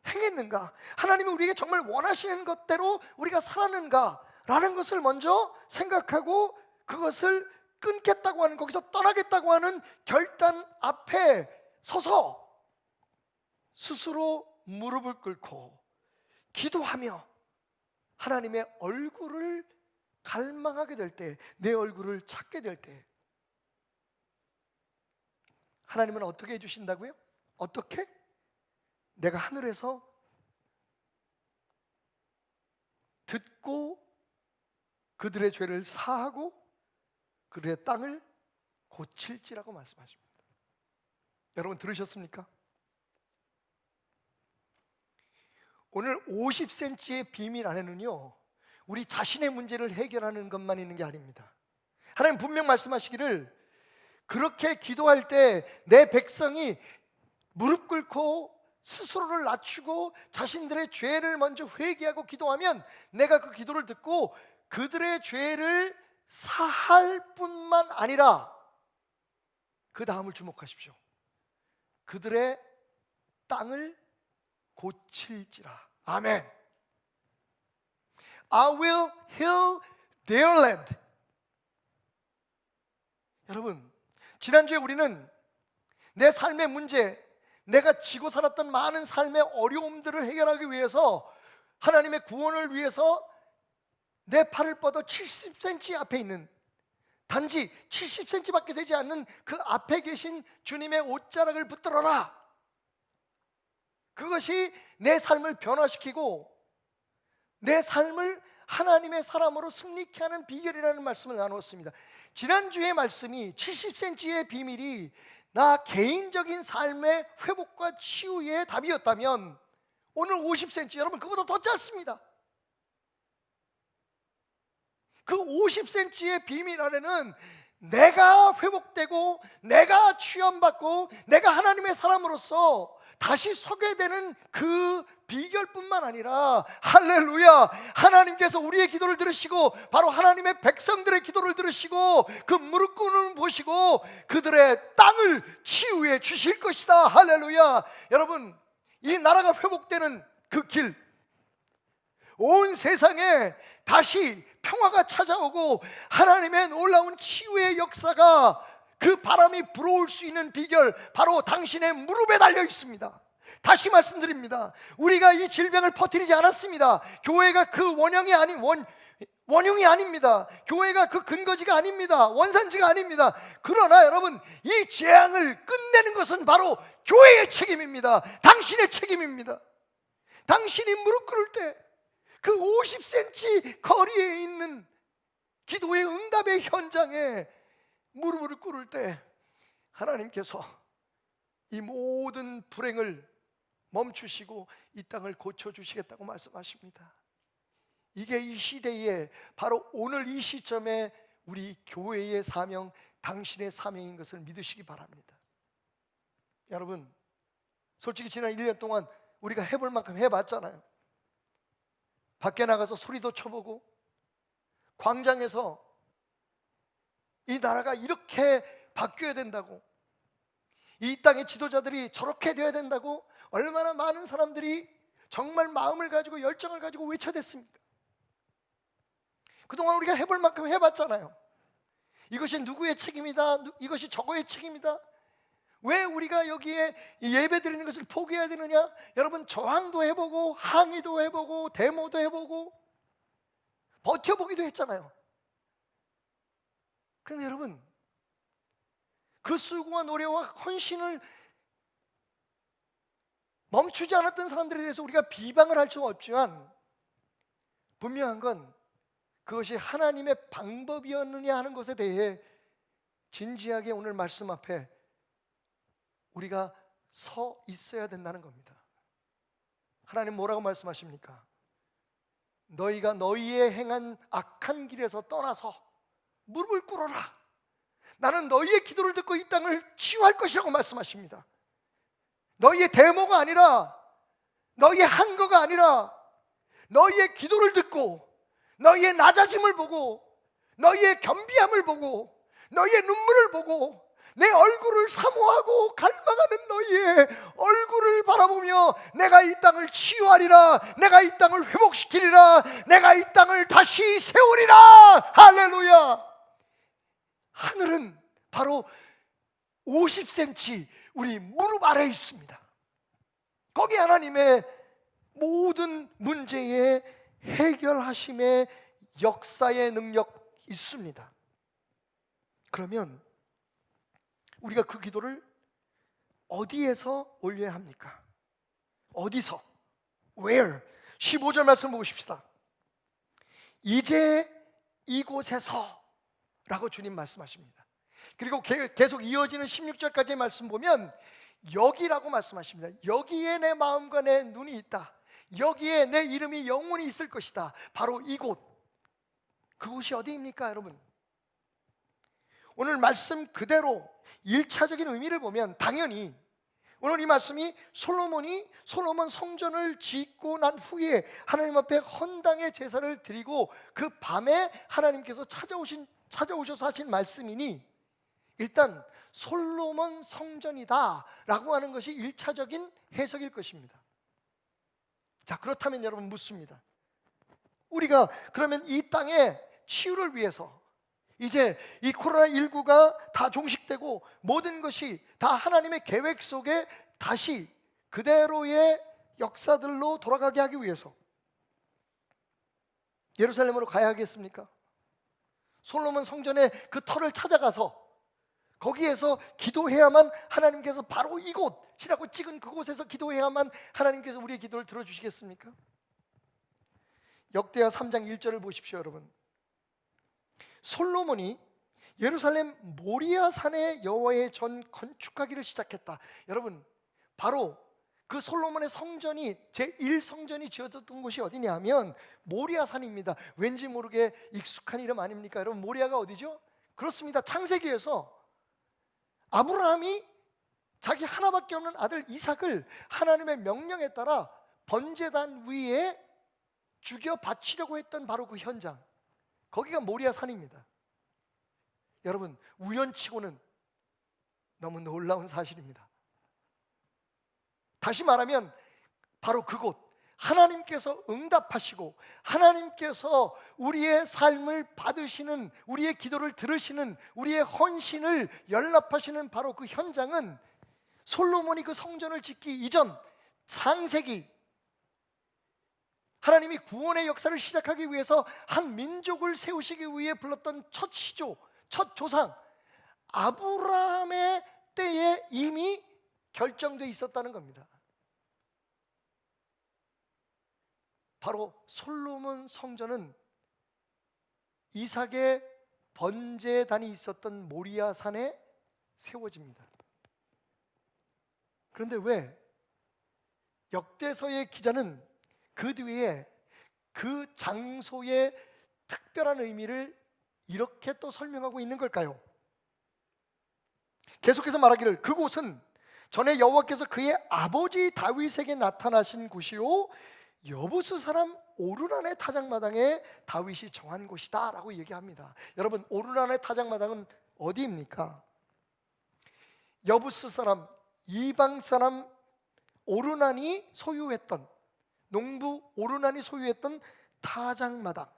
행했는가, 하나님이 우리에게 정말 원하시는 것대로 우리가 살았는가 라는 것을 먼저 생각하고 그것을 끊겠다고 하는, 거기서 떠나겠다고 하는 결단 앞에 서서 스스로 무릎을 꿇고 기도하며 하나님의 얼굴을 갈망하게 될 때, 내 얼굴을 찾게 될 때 하나님은 어떻게 해주신다고요? 어떻게? 내가 하늘에서 듣고 그들의 죄를 사하고 그들의 땅을 고칠지라고 말씀하십니다. 여러분 들으셨습니까? 오늘 50cm의 비밀 안에는요, 우리 자신의 문제를 해결하는 것만 있는 게 아닙니다. 하나님 분명 말씀하시기를, 그렇게 기도할 때 내 백성이 무릎 꿇고 스스로를 낮추고 자신들의 죄를 먼저 회개하고 기도하면 내가 그 기도를 듣고 그들의 죄를 사할 뿐만 아니라 그 다음을 주목하십시오. 그들의 땅을 고칠지라. 아멘. I will heal their land. 여러분, 지난주에 우리는 내 삶의 문제, 내가 지고 살았던 많은 삶의 어려움들을 해결하기 위해서 하나님의 구원을 위해서 내 팔을 뻗어 70cm 앞에 있는, 단지 70cm밖에 되지 않는 그 앞에 계신 주님의 옷자락을 붙들어라. 그것이 내 삶을 변화시키고 내 삶을 하나님의 사람으로 승리케 하는 비결이라는 말씀을 나누었습니다. 지난주의 말씀이 70cm의 비밀이 나 개인적인 삶의 회복과 치유의 답이었다면 오늘 50cm, 여러분 그보다 더 짧습니다. 그 50cm의 비밀 안에는 내가 회복되고 내가 취함받고 내가 하나님의 사람으로서 다시 서게 되는 그 비결뿐만 아니라, 할렐루야, 하나님께서 우리의 기도를 들으시고 바로 하나님의 백성들의 기도를 들으시고 그 무릎 꿇음을 보시고 그들의 땅을 치유해 주실 것이다. 할렐루야. 여러분, 이 나라가 회복되는 그 길, 온 세상에 다시 평화가 찾아오고 하나님의 놀라운 치유의 역사가, 그 바람이 불어올 수 있는 비결, 바로 당신의 무릎에 달려 있습니다. 다시 말씀드립니다. 우리가 이 질병을 퍼뜨리지 않았습니다. 교회가 그 원흉이 아닙니다. 교회가 그 근거지가 아닙니다. 원산지가 아닙니다. 그러나 여러분, 이 재앙을 끝내는 것은 바로 교회의 책임입니다. 당신의 책임입니다. 당신이 무릎 꿇을 때 그 50cm 거리에 있는 기도의 응답의 현장에 무릎을 꿇을 때 하나님께서 이 모든 불행을 멈추시고 이 땅을 고쳐주시겠다고 말씀하십니다. 이게 이 시대에, 바로 오늘 이 시점에 우리 교회의 사명, 당신의 사명인 것을 믿으시기 바랍니다. 여러분, 솔직히 지난 1년 동안 우리가 해볼 만큼 해봤잖아요. 밖에 나가서 소리도 쳐보고, 광장에서 이 나라가 이렇게 바뀌어야 된다고, 이 땅의 지도자들이 저렇게 돼야 된다고 얼마나 많은 사람들이 정말 마음을 가지고 열정을 가지고 외쳐댔습니까? 그동안 우리가 해볼 만큼 해봤잖아요. 이것이 누구의 책임이다, 이것이 저거의 책임이다. 왜 우리가 여기에 예배 드리는 것을 포기해야 되느냐? 여러분, 저항도 해보고 항의도 해보고 데모도 해보고 버텨보기도 했잖아요. 그런데 여러분, 그 수고와 노래와 헌신을 멈추지 않았던 사람들에 대해서 우리가 비방을 할 수는 없지만, 분명한 건 그것이 하나님의 방법이었느냐 하는 것에 대해 진지하게 오늘 말씀 앞에 우리가 서 있어야 된다는 겁니다. 하나님 뭐라고 말씀하십니까? 너희가 너희의 행한 악한 길에서 떠나서 무릎을 꿇어라. 나는 너희의 기도를 듣고 이 땅을 치유할 것이라고 말씀하십니다. 너희의 데모가 아니라, 너희의 한거가 아니라, 너희의 기도를 듣고 너희의 낮아짐을 보고 너희의 겸비함을 보고 너희의 눈물을 보고 내 얼굴을 사모하고 갈망하는 너희의 얼굴을 바라보며 내가 이 땅을 치유하리라, 내가 이 땅을 회복시키리라, 내가 이 땅을 다시 세우리라. 할렐루야. 하늘은 바로 50cm 우리 무릎 아래에 있습니다. 거기 하나님의 모든 문제의 해결하심의 역사의 능력 있습니다. 그러면 우리가 그 기도를 어디에서 올려야 합니까? 어디서? Where? 15절 말씀 보십시다. 이제 이곳에서 라고 주님 말씀하십니다. 그리고 계속 이어지는 16절까지의 말씀 보면 여기라고 말씀하십니다. 여기에 내 마음과 내 눈이 있다. 여기에 내 이름이 영원히 있을 것이다. 바로 이곳. 그곳이 어디입니까, 여러분? 오늘 말씀 그대로 1차적인 의미를 보면 당연히 오늘 이 말씀이 솔로몬 성전을 짓고 난 후에 하나님 앞에 헌당의 제사를 드리고 그 밤에 하나님께서 찾아오셔서 하신 말씀이니 일단 솔로몬 성전이다 라고 하는 것이 1차적인 해석일 것입니다. 자, 그렇다면 여러분 묻습니다. 우리가 그러면 이 땅의 치유를 위해서 이제 이 코로나19가 다 종식되고 모든 것이 다 하나님의 계획 속에 다시 그대로의 역사들로 돌아가게 하기 위해서 예루살렘으로 가야 하겠습니까? 솔로몬 성전의 그 터를 찾아가서 거기에서 기도해야만 하나님께서 바로 이곳이라고 찍은 그곳에서 기도해야만 하나님께서 우리의 기도를 들어주시겠습니까? 역대하 3장 1절을 보십시오, 여러분. 솔로몬이 예루살렘 모리아 산에 여호와의 전 건축하기를 시작했다. 여러분, 바로 그 솔로몬의 성전이 제1성전이 지어졌던 곳이 어디냐 하면 모리아 산입니다. 왠지 모르게 익숙한 이름 아닙니까? 여러분, 모리아가 어디죠? 그렇습니다. 창세기에서 아브라함이 자기 하나밖에 없는 아들 이삭을 하나님의 명령에 따라 번제단 위에 죽여 바치려고 했던 바로 그 현장, 거기가 모리아 산입니다. 여러분, 우연치고는 너무 놀라운 사실입니다. 다시 말하면 바로 그곳, 하나님께서 응답하시고 하나님께서 우리의 삶을 받으시는, 우리의 기도를 들으시는, 우리의 헌신을 연락하시는 바로 그 현장은 솔로몬이 그 성전을 짓기 이전 창세기, 하나님이 구원의 역사를 시작하기 위해서 한 민족을 세우시기 위해 불렀던 첫 시조, 첫 조상 아브라함의 때에 이미 결정되어 있었다는 겁니다. 바로 솔로몬 성전은 이삭의 번제단이 있었던 모리아 산에 세워집니다. 그런데 왜 역대서의 기자는 그 뒤에 그 장소의 특별한 의미를 이렇게 또 설명하고 있는 걸까요? 계속해서 말하기를 그곳은 전에 여호와께서 그의 아버지 다윗에게 나타나신 곳이요 여부스 사람 오르난의 타작마당에 다윗이 정한 곳이다 라고 얘기합니다. 여러분, 오르난의 타작마당은 어디입니까? 여부스 사람, 이방 사람 오르난이 소유했던, 농부 오르난이 소유했던 타작마당,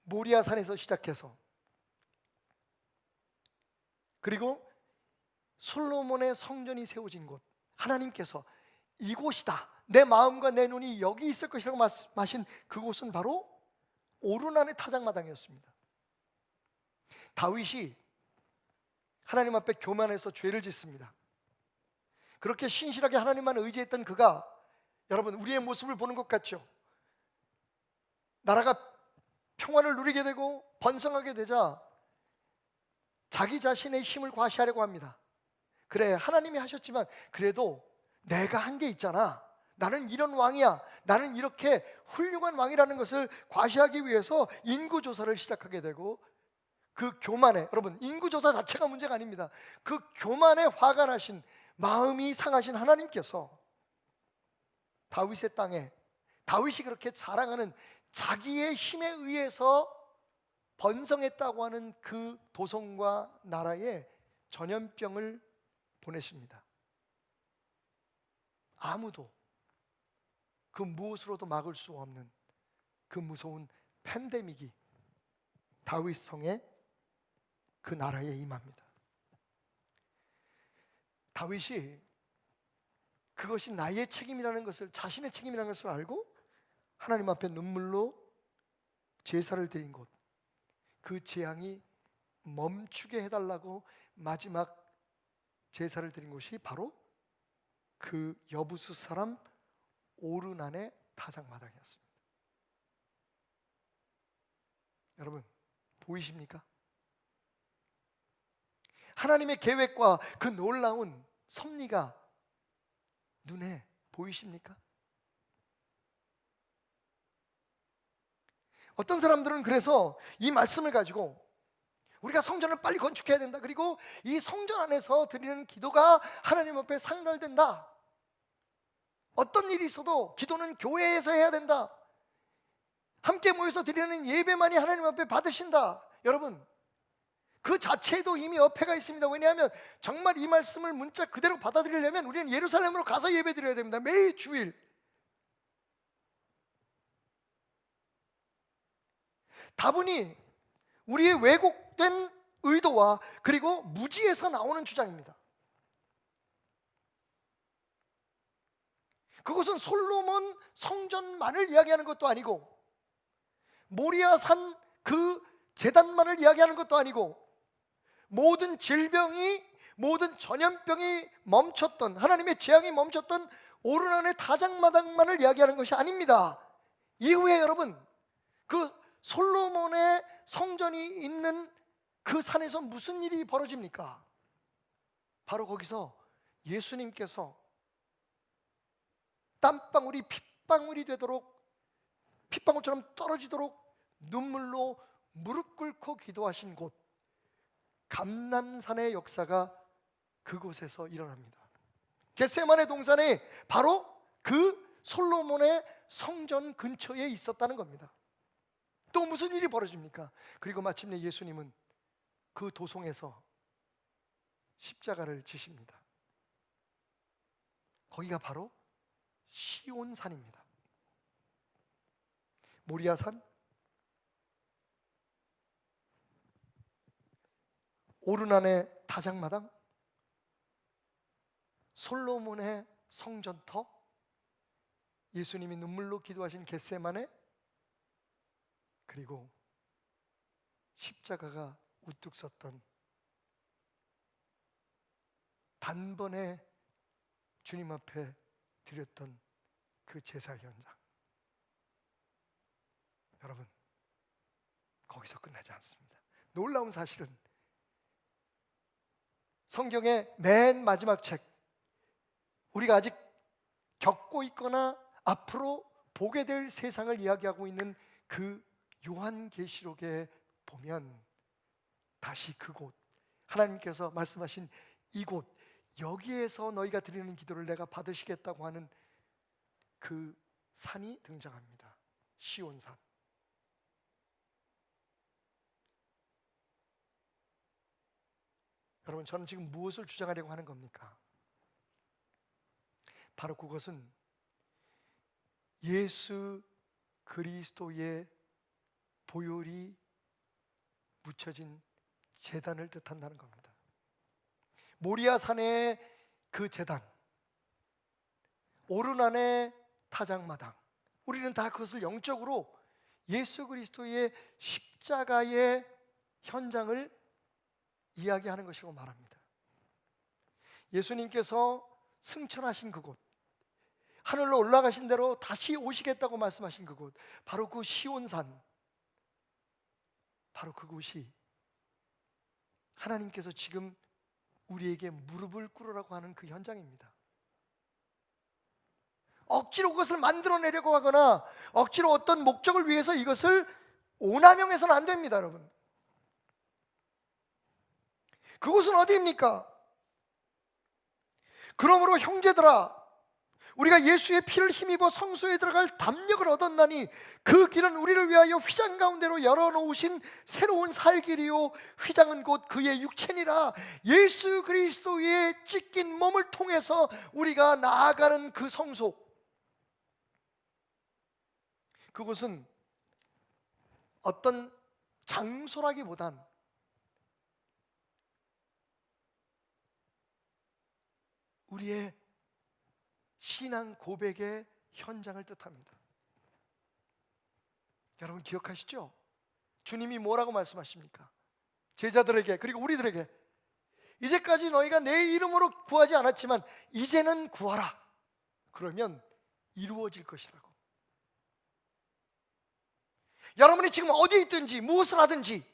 모리아산에서 시작해서 그리고 솔로몬의 성전이 세워진 곳, 하나님께서 이곳이다, 내 마음과 내 눈이 여기 있을 것이라고 말씀하신 그곳은 바로 오르난의 타작마당이었습니다. 다윗이 하나님 앞에 교만해서 죄를 짓습니다. 그렇게 신실하게 하나님만 의지했던 그가, 여러분, 우리의 모습을 보는 것 같죠? 나라가 평안을 누리게 되고 번성하게 되자 자기 자신의 힘을 과시하려고 합니다. 그래, 하나님이 하셨지만 그래도 내가 한 게 있잖아, 나는 이런 왕이야, 나는 이렇게 훌륭한 왕이라는 것을 과시하기 위해서 인구조사를 시작하게 되고, 그 교만에, 여러분, 인구조사 자체가 문제가 아닙니다. 그 교만에 화가 나신, 마음이 상하신 하나님께서 다윗의 땅에, 다윗이 그렇게 자랑하는 자기의 힘에 의해서 번성했다고 하는 그 도성과 나라에 전염병을 보내십니다. 아무도 그 무엇으로도 막을 수 없는 그 무서운 팬데믹이 다윗 성의 그 나라에 임합니다. 다윗이 그것이 나의 책임이라는 것을, 자신의 책임이라는 것을 알고 하나님 앞에 눈물로 제사를 드린 곳, 그 재앙이 멈추게 해달라고 마지막 제사를 드린 곳이 바로 그 여부수 사람 오르난의 타작마당이었습니다. 여러분, 보이십니까? 하나님의 계획과 그 놀라운 섭리가 눈에 보이십니까? 어떤 사람들은 그래서 이 말씀을 가지고 우리가 성전을 빨리 건축해야 된다, 그리고 이 성전 안에서 드리는 기도가 하나님 앞에 상달된다, 어떤 일이 있어도 기도는 교회에서 해야 된다, 함께 모여서 드리는 예배만이 하나님 앞에 받으신다. 여러분, 그 자체에도 이미 어폐가 있습니다. 왜냐하면 정말 이 말씀을 문자 그대로 받아들이려면 우리는 예루살렘으로 가서 예배 드려야 됩니다. 매일 주일. 다분히 우리의 왜곡된 의도와 그리고 무지에서 나오는 주장입니다. 그것은 솔로몬 성전만을 이야기하는 것도 아니고, 모리아산 그 제단만을 이야기하는 것도 아니고, 모든 질병이, 모든 전염병이 멈췄던, 하나님의 재앙이 멈췄던 오르난의 타작마당만을 이야기하는 것이 아닙니다. 이후에 여러분, 그 솔로몬의 성전이 있는 그 산에서 무슨 일이 벌어집니까? 바로 거기서 예수님께서 땀방울이 핏방울이 되도록, 핏방울처럼 떨어지도록 눈물로 무릎 꿇고 기도하신 곳, 감람산의 역사가 그곳에서 일어납니다. 겟세마네 동산에 바로 그 솔로몬의 성전 근처에 있었다는 겁니다. 또 무슨 일이 벌어집니까? 그리고 마침내 예수님은 그 도성에서 십자가를 지십니다. 거기가 바로 시온산입니다. 모리아산, 오르난의 타작마당, 솔로몬의 성전터, 예수님이 눈물로 기도하신 겟세마네, 그리고 십자가가 우뚝 섰던, 단번에 주님 앞에 드렸던 그 제사 현장. 여러분, 거기서 끝나지 않습니다. 놀라운 사실은 성경의 맨 마지막 책, 우리가 아직 겪고 있거나 앞으로 보게 될 세상을 이야기하고 있는 그 요한계시록에 보면 다시 그곳, 하나님께서 말씀하신 이곳, 여기에서 너희가 드리는 기도를 내가 받으시겠다고 하는 그 산이 등장합니다. 시온산. 여러분, 저는 지금 무엇을 주장하려고 하는 겁니까? 바로 그것은 예수 그리스도의 보혈이 묻혀진 제단을 뜻한다는 겁니다. 모리아산의 그 제단, 오르난의 타작마당, 우리는 다 그것을 영적으로 예수 그리스도의 십자가의 현장을 이야기하는 것이라고 말합니다. 예수님께서 승천하신 그곳, 하늘로 올라가신 대로 다시 오시겠다고 말씀하신 그곳, 바로 그 시온산, 바로 그곳이 하나님께서 지금 우리에게 무릎을 꿇으라고 하는 그 현장입니다. 억지로 그것을 만들어내려고 하거나 억지로 어떤 목적을 위해서 이것을 오남용해서는 안 됩니다, 여러분. 그곳은 어디입니까? 그러므로 형제들아, 우리가 예수의 피를 힘입어 성소에 들어갈 담력을 얻었나니 그 길은 우리를 위하여 휘장 가운데로 열어놓으신 새로운 살 길이요 휘장은 곧 그의 육체니라. 예수 그리스도의 찢긴 몸을 통해서 우리가 나아가는 그 성소, 그곳은 어떤 장소라기보단 우리의 신앙 고백의 현장을 뜻합니다. 여러분 기억하시죠? 주님이 뭐라고 말씀하십니까? 제자들에게, 그리고 우리들에게, 이제까지 너희가 내 이름으로 구하지 않았지만 이제는 구하라. 그러면 이루어질 것이라고. 여러분이 지금 어디에 있든지 무엇을 하든지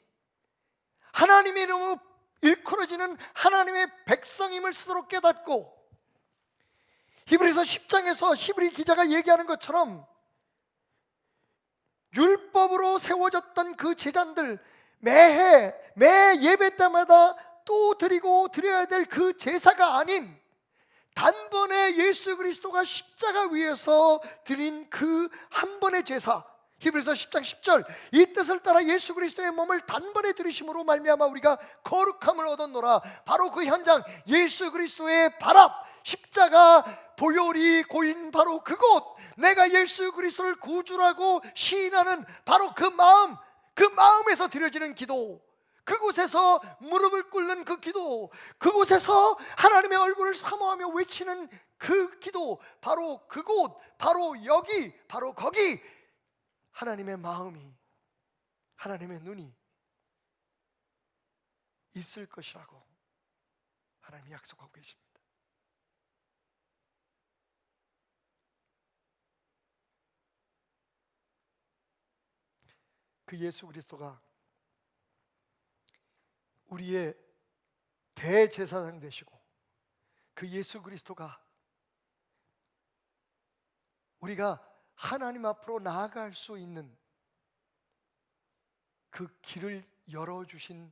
하나님의 이름으로 일컬어지는 하나님의 백성임을 스스로 깨닫고, 히브리서 10장에서 히브리 기자가 얘기하는 것처럼 율법으로 세워졌던 그 제단들, 매 예배 때마다 또 드려야 될 그 제사가 아닌 단번에 예수 그리스도가 십자가 위에서 드린 그 한 번의 제사, 히브리서 10장 10절, 이 뜻을 따라 예수 그리스도의 몸을 단번에 들이심으로 말미암아 우리가 거룩함을 얻었노라. 바로 그 현장, 예수 그리스도의 발 앞, 십자가 보혈이 고인 바로 그곳, 내가 예수 그리스도를 구주라고 시인하는 바로 그 마음에서 드려지는 기도, 그곳에서 무릎을 꿇는 그 기도, 그곳에서 하나님의 얼굴을 사모하며 외치는 그 기도, 바로 그곳, 바로 여기, 바로 거기 하나님의 마음이, 하나님의 눈이 있을 것이라고 하나님이 약속하고 계십니다. 그 예수 그리스도가 우리의 대제사장 되시고, 그 예수 그리스도가 우리가 하나님 앞으로 나아갈 수 있는 그 길을 열어주신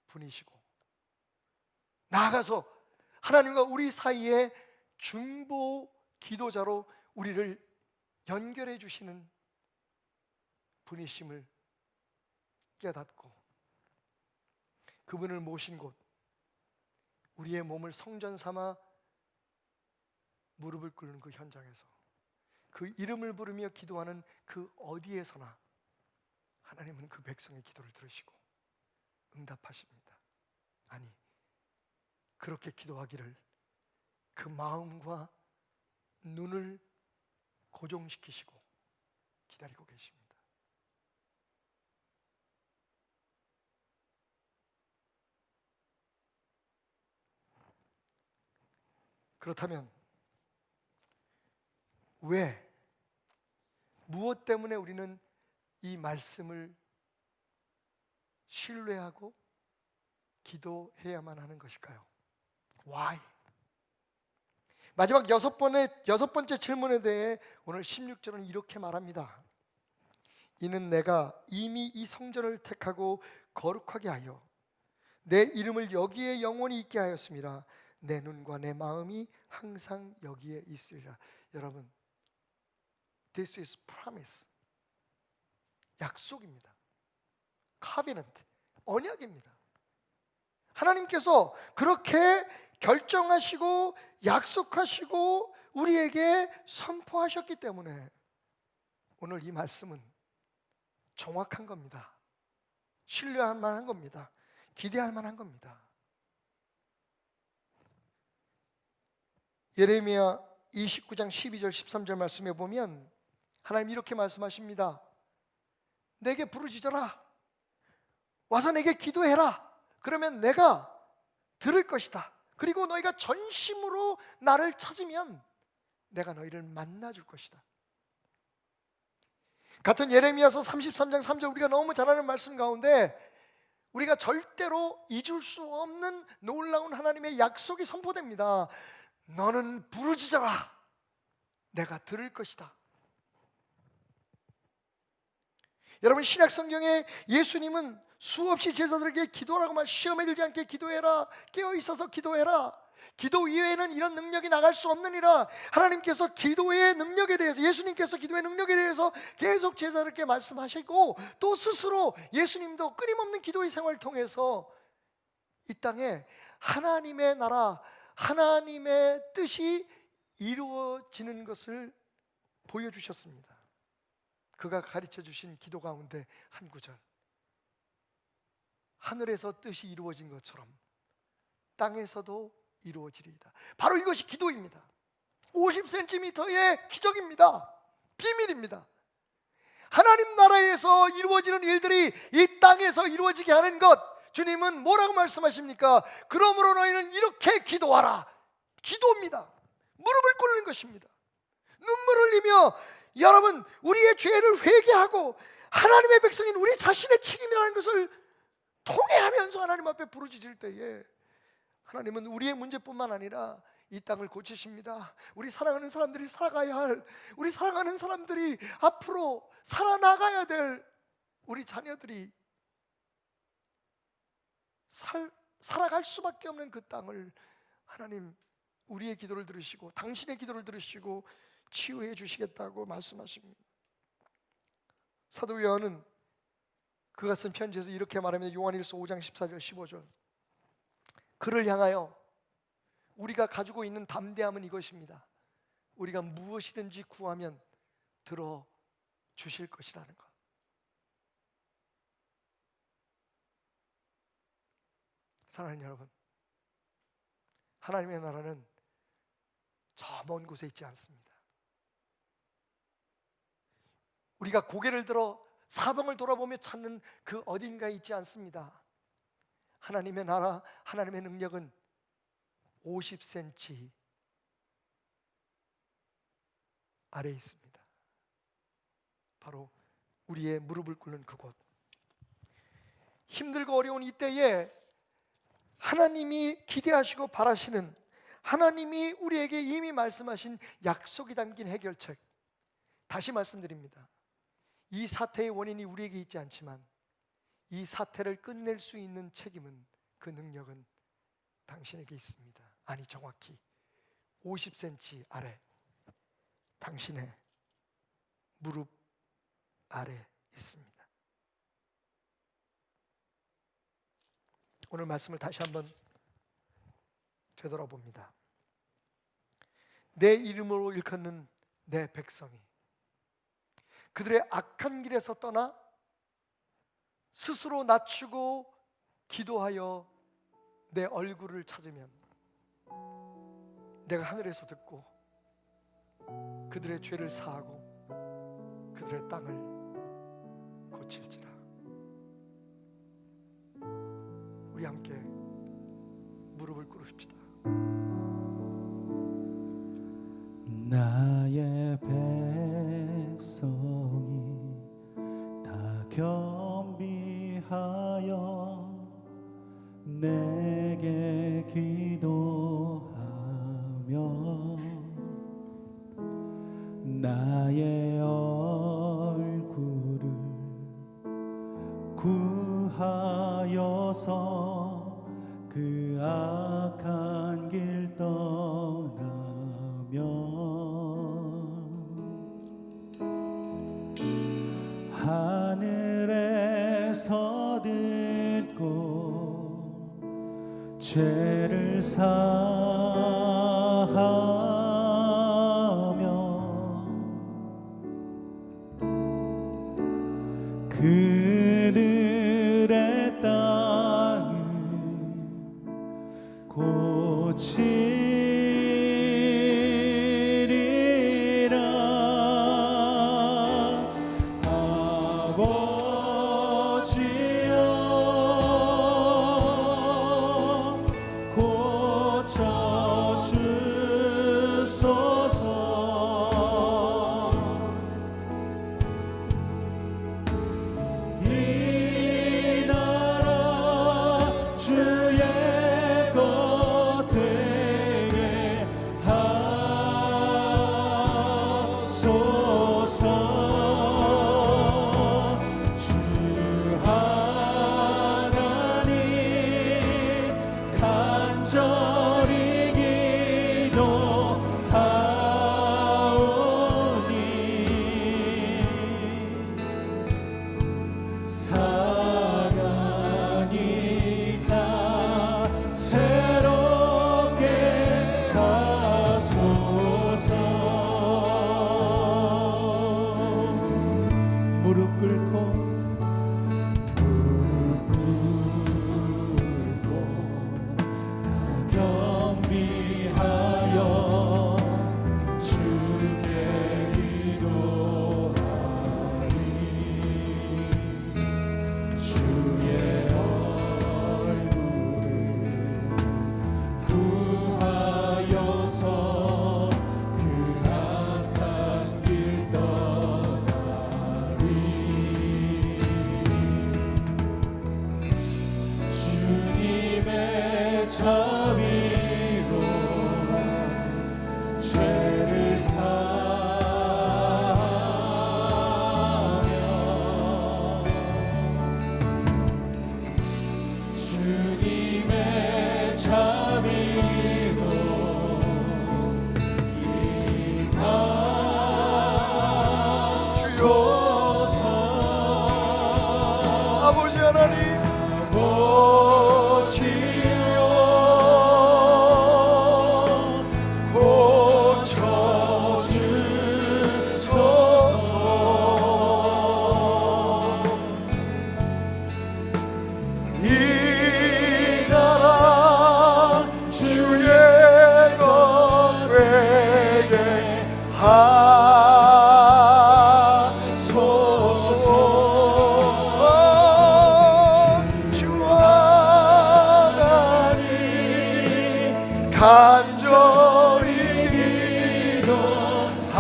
분이시고, 나아가서 하나님과 우리 사이에 중보 기도자로 우리를 연결해 주시는 분이심을 깨닫고, 그분을 모신 곳, 우리의 몸을 성전 삼아 무릎을 꿇는 그 현장에서, 그 이름을 부르며 기도하는 그 어디에서나 하나님은 그 백성의 기도를 들으시고 응답하십니다. 아니, 그렇게 기도하기를 그 마음과 눈을 고정시키시고 기다리고 계십니다. 그렇다면 왜, 무엇 때문에 우리는 이 말씀을 신뢰하고 기도해야만 하는 것일까요? Why? 마지막 여섯 번째 질문에 대해 오늘 16절은 이렇게 말합니다. 이는 내가 이미 이 성전을 택하고 거룩하게 하여 내 이름을 여기에 영원히 있게 하였습니다. 내 눈과 내 마음이 항상 여기에 있으리라. 여러분, This is promise. 약속입니다. covenant, 언약입니다. 하나님께서 그렇게 결정하시고 약속하시고 우리에게 선포하셨기 때문에 오늘 이 말씀은 정확한 겁니다. 신뢰할 만한 겁니다. 기대할 만한 겁니다. 예레미야 29장 12절 13절 말씀에 보면 하나님 이렇게 말씀하십니다. 내게 부르짖어라. 와서 내게 기도해라. 그러면 내가 들을 것이다. 그리고 너희가 전심으로 나를 찾으면 내가 너희를 만나줄 것이다. 같은 예레미야서 33장 3절, 우리가 너무 잘 아는 말씀 가운데 우리가 절대로 잊을 수 없는 놀라운 하나님의 약속이 선포됩니다. 너는 부르짖어라. 내가 들을 것이다. 여러분, 신약 성경에 예수님은 수없이 제자들에게 기도라고만 시험에 들지 않게 기도해라, 깨어 있어서 기도해라, 기도 이외에는 이런 능력이 나갈 수 없느니라. 하나님께서 기도의 능력에 대해서, 예수님께서 기도의 능력에 대해서 계속 제자들에게 말씀하시고, 또 스스로 예수님도 끊임없는 기도의 생활을 통해서 이 땅에 하나님의 나라, 하나님의 뜻이 이루어지는 것을 보여주셨습니다. 그가 가르쳐 주신 기도 가운데 한 구절, 하늘에서 뜻이 이루어진 것처럼 땅에서도 이루어지리이다. 바로 이것이 기도입니다. 50cm의 기적입니다. 비밀입니다. 하나님 나라에서 이루어지는 일들이 이 땅에서 이루어지게 하는 것, 주님은 뭐라고 말씀하십니까? 그러므로 너희는 이렇게 기도하라. 기도입니다. 무릎을 꿇는 것입니다. 눈물을 흘리며, 여러분, 우리의 죄를 회개하고 하나님의 백성인 우리 자신의 책임이라는 것을 통회하면서 하나님 앞에 부르짖을 때에 하나님은 우리의 문제뿐만 아니라 이 땅을 고치십니다. 우리 사랑하는 사람들이 살아가야 할, 우리 사랑하는 사람들이 앞으로 살아나가야 될 우리 자녀들이 살아갈 수밖에 없는 그 땅을 하나님 우리의 기도를 들으시고 당신의 기도를 들으시고 치유해 주시겠다고 말씀하십니다. 사도 요한은 그가 쓴 편지에서 이렇게 말합니다. 요한일서 5장 14절 15절. 그를 향하여 우리가 가지고 있는 담대함은 이것입니다. 우리가 무엇이든지 구하면 들어 주실 것이라는 것. 사랑하는 여러분, 하나님의 나라는 저 먼 곳에 있지 않습니다. 우리가 고개를 들어 사방을 돌아보며 찾는 그 어딘가에 있지 않습니다. 하나님의 나라, 하나님의 능력은 50cm 아래에 있습니다. 바로 우리의 무릎을 꿇는 그곳. 힘들고 어려운 이때에 하나님이 기대하시고 바라시는, 하나님이 우리에게 이미 말씀하신 약속이 담긴 해결책, 다시 말씀드립니다. 이 사태의 원인이 우리에게 있지 않지만 이 사태를 끝낼 수 있는 책임은, 그 능력은 당신에게 있습니다. 아니, 정확히 50cm 아래, 당신의 무릎 아래 있습니다. 오늘 말씀을 다시 한번 되돌아봅니다. 내 이름으로 일컫는 내 백성이 그들의 악한 길에서 떠나 스스로 낮추고 기도하여 내 얼굴을 찾으면 내가 하늘에서 듣고 그들의 죄를 사하고 그들의 땅을 고칠지라. 우리 함께 무릎을 꿇으십시다. 나의 백성이 다 겸비하여 내게 기도하며 나의 얼굴을 구하여서 그 악한 길 떠나며 하늘에서 듣고 죄를 사하며 그들의 땅을 고치리라. 아버지여 고쳐주소서. 이 나라 주의 것 되게 하소서. 주 하나님 간절히 기도하오니 사랑하니까 새롭게 하소서. 무릎 꿇고 겸비하여 주께 기도하리. 주의 얼굴을 구하여서 그 악한 길 떠나리. 주님의 자비로 죄를 사하며 주님의 자비로 임하소서. 아버지 하나님, 아버지여 고쳐주소서. 이 나라 주의 것 되게 하소서. 주와 나니 간절히 기도하오니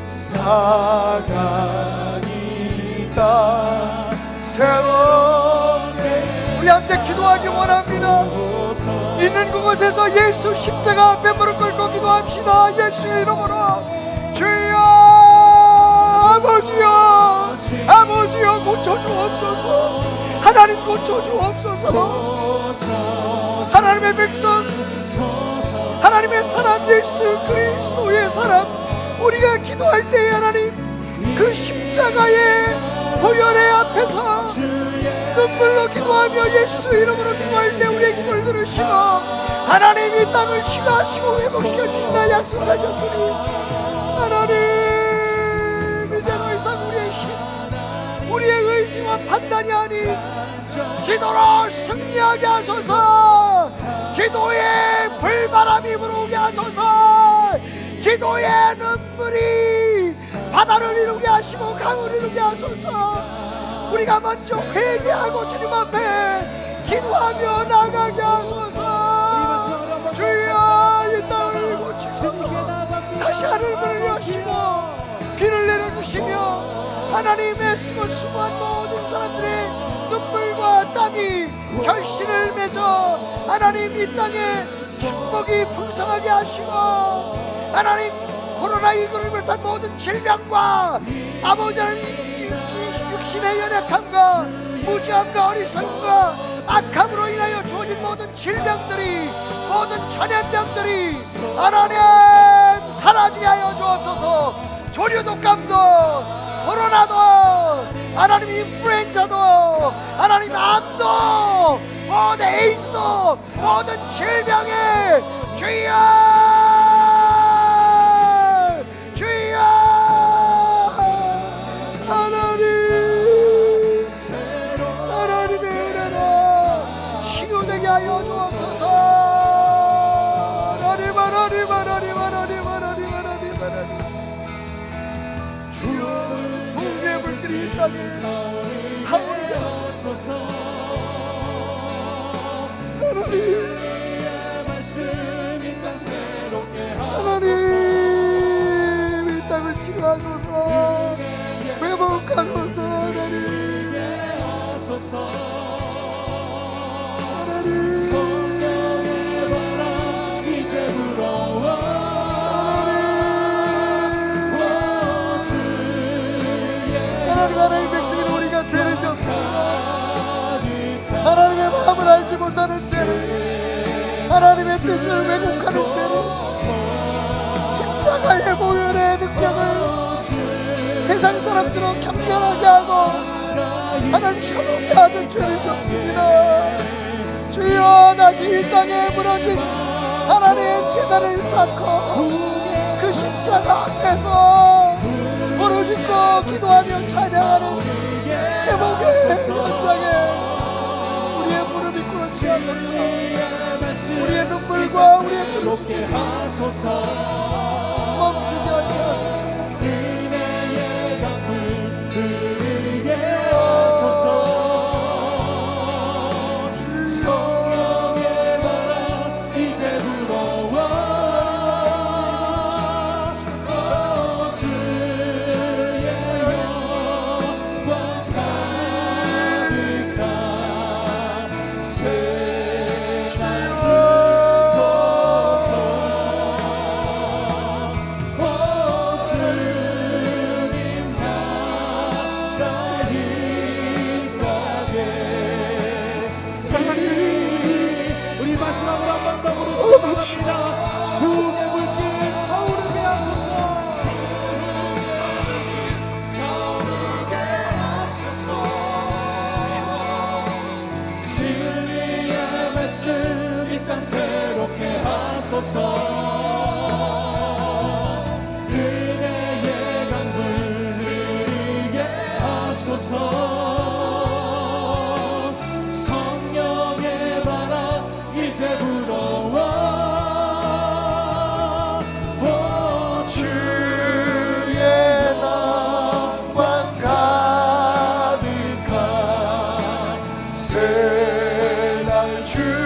사랑이다 새롭게. 우리 함께 기도하기 원합니다. 있는 그곳에서 예수 십자가 앞에 무릎 꿇고 기도합시다. 예수의 이름으로. 주여, 아버지여, 아버지여, 고쳐주옵소서. 하나님 고쳐주옵소서. 하나님의 백성, 하나님의 사람, 예수 그리스도의 사람, 우리가 기도할 때에 하나님 그 십자가의 보혈의 앞에서 눈물로 기도하며 예수 이름으로 기도할 때 우리의 기도를 들으시고 하나님 이 땅을 치유하시고 회복시켜 주신다 약속하셨으니 하나님 이제 더 이상 우리의 힘, 우리의 의지와 판단이 아닌 기도로 승리하게 하소서. 기도의 불바람이 불어오게 하소서. 기도의 눈물이 바다를 이루게 하시고 강을 이루게 하소서. 우리가 먼저 회개하고 주님 앞에 기도하며 나가게 하소서. 주여, 이 땅을 고치소서. 다시 하늘문을 여시고 비를 내려주시며 하나님의 쓰고 수고한 모든 사람들의 눈물과 땀이 결실을 맺어 하나님 이 땅에 축복이 풍성하게 하시고 하나님 코로나19를 비롯한 모든 질병과 아버지 하나님 육신의 연약함과 무지함과 어리석음과 악함으로 인하여 주어진 모든 질병들이, 모든 전염병들이 하나님 사라지게 하여 주옵소서. 조류독감도, 코로나도, 하나님 인플루엔자도, 하나님 암도, 모든 에이즈도, 모든 질병에 주여, 주여, 하나님의 은혜로 치유되게 하여 주옵소서. 하나님, 하나님, 하나님, 하나님, 하나님, 하나님, 하나님. 주여, 붕괴의 불길이 이 땅에 타오르게 하소서. 하나님, 하나님, 이 땅을 치유하소서. 회복하소서. 하나님, 하나님, 성령의 바람 이제 불어와. 하나님, 하나님 백성인 우리가 죄를 졌습니다. 하나님의 마음을 알지 못하는 죄를, 하나님의 뜻을 왜곡하는 죄를, 십자가의 보혈의 능력을 세상 사람들은 경멸하게 하고 하나님 혐오게 하는 죄를 졌습니다. 주여, 다시 이 땅에 무너진 하나님의 제단을 쌓고 그 십자가 앞에서 부르짖고 기도하며 찬양하는 회복의 현장에 우리의 무릎이 꿇어지게 하소서. 우리의 눈물과 우리의 부르짖음이 멈추지 않게 하소서. 은혜의 강물 흐르게 하소서. 성령의 바람 이제 불어와 주의 영광 가득한 새날 주소서. 주님 나라 이 땅에. 우리 마지막으로 한 번 더 부르짖습니다. 부흥의 불길 타오르게 하소서. 타오르게 하소서. 진리의 말씀 이 땅 새롭게 하소서. 은혜의 강물 흐르게 하소서. 성령의 바람 이제 불어와 주의 영광 가득한 새날 주소서.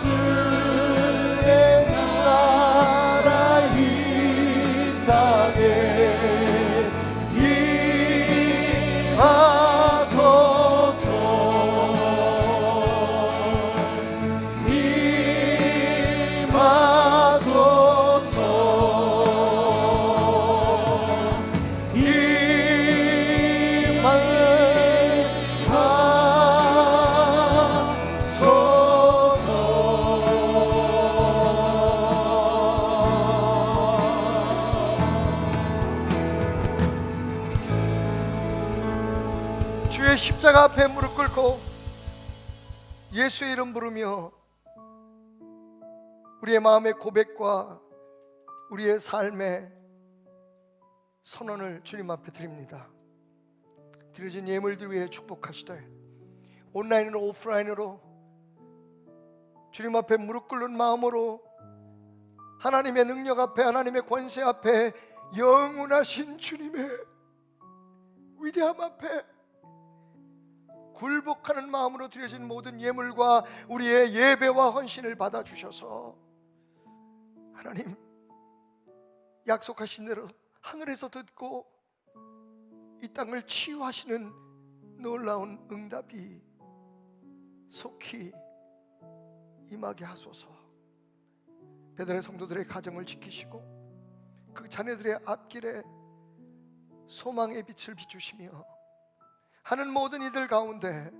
주의 나라 이 땅에 임하소서. 주의 십자가 앞에 무릎 꿇고 예수의 이름 부르며 우리의 마음의 고백과 우리의 삶의 선언을 주님 앞에 드립니다. 드려진 예물들 위해 축복하시되 온라인으로 오프라인으로 주님 앞에 무릎 꿇는 마음으로 하나님의 능력 앞에, 하나님의 권세 앞에, 영원하신 주님의 위대함 앞에 굴복하는 마음으로 드려진 모든 예물과 우리의 예배와 헌신을 받아주셔서 하나님 약속하신 대로 하늘에서 듣고 이 땅을 치유하시는 놀라운 응답이 속히 임하게 하소서. 베들레 성도들의 가정을 지키시고 그 자녀들의 앞길에 소망의 빛을 비추시며 하는 모든 이들 가운데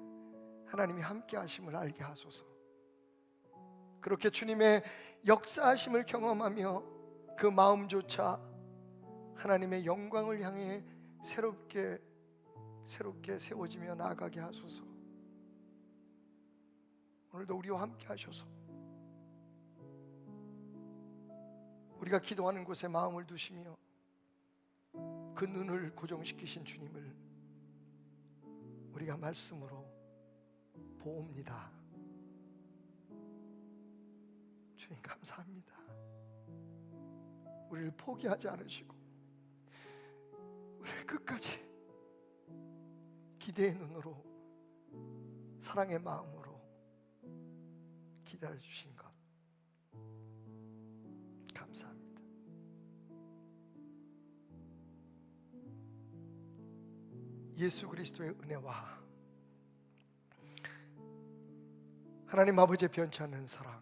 하나님이 함께 하심을 알게 하소서. 그렇게 주님의 역사하심을 경험하며 그 마음조차 하나님의 영광을 향해 새롭게 세워지며 나아가게 하소서. 오늘도 우리와 함께 하셔서 우리가 기도하는 곳에 마음을 두시며 그 눈을 고정시키신 주님을 우리가 말씀으로 보옵니다. 주님 감사합니다. 우리를 포기하지 않으시고 우리를 끝까지 기대의 눈으로, 사랑의 마음으로 기다려주신 것 감사합니다. 예수 그리스도의 은혜와 하나님 아버지의 변치 않는 사랑,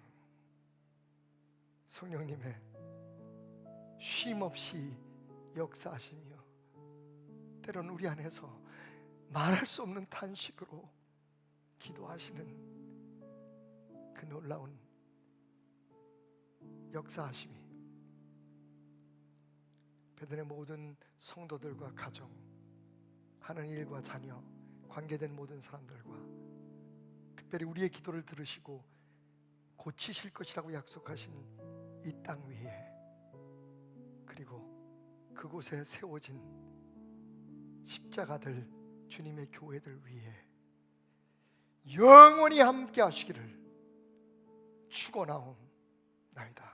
성령님의 쉼없이 역사하시며 때로는 우리 안에서 말할 수 없는 탄식으로 기도하시는 그 놀라운 역사하심이 베들의 모든 성도들과 가정, 하는 일과 자녀, 관계된 모든 사람들과 특별히 우리의 기도를 들으시고 고치실 것이라고 약속하신 이 땅 위에, 그리고 그곳에 세워진 십자가들 주님의 교회들 위에 영원히 함께 하시기를 축원하옵나이다.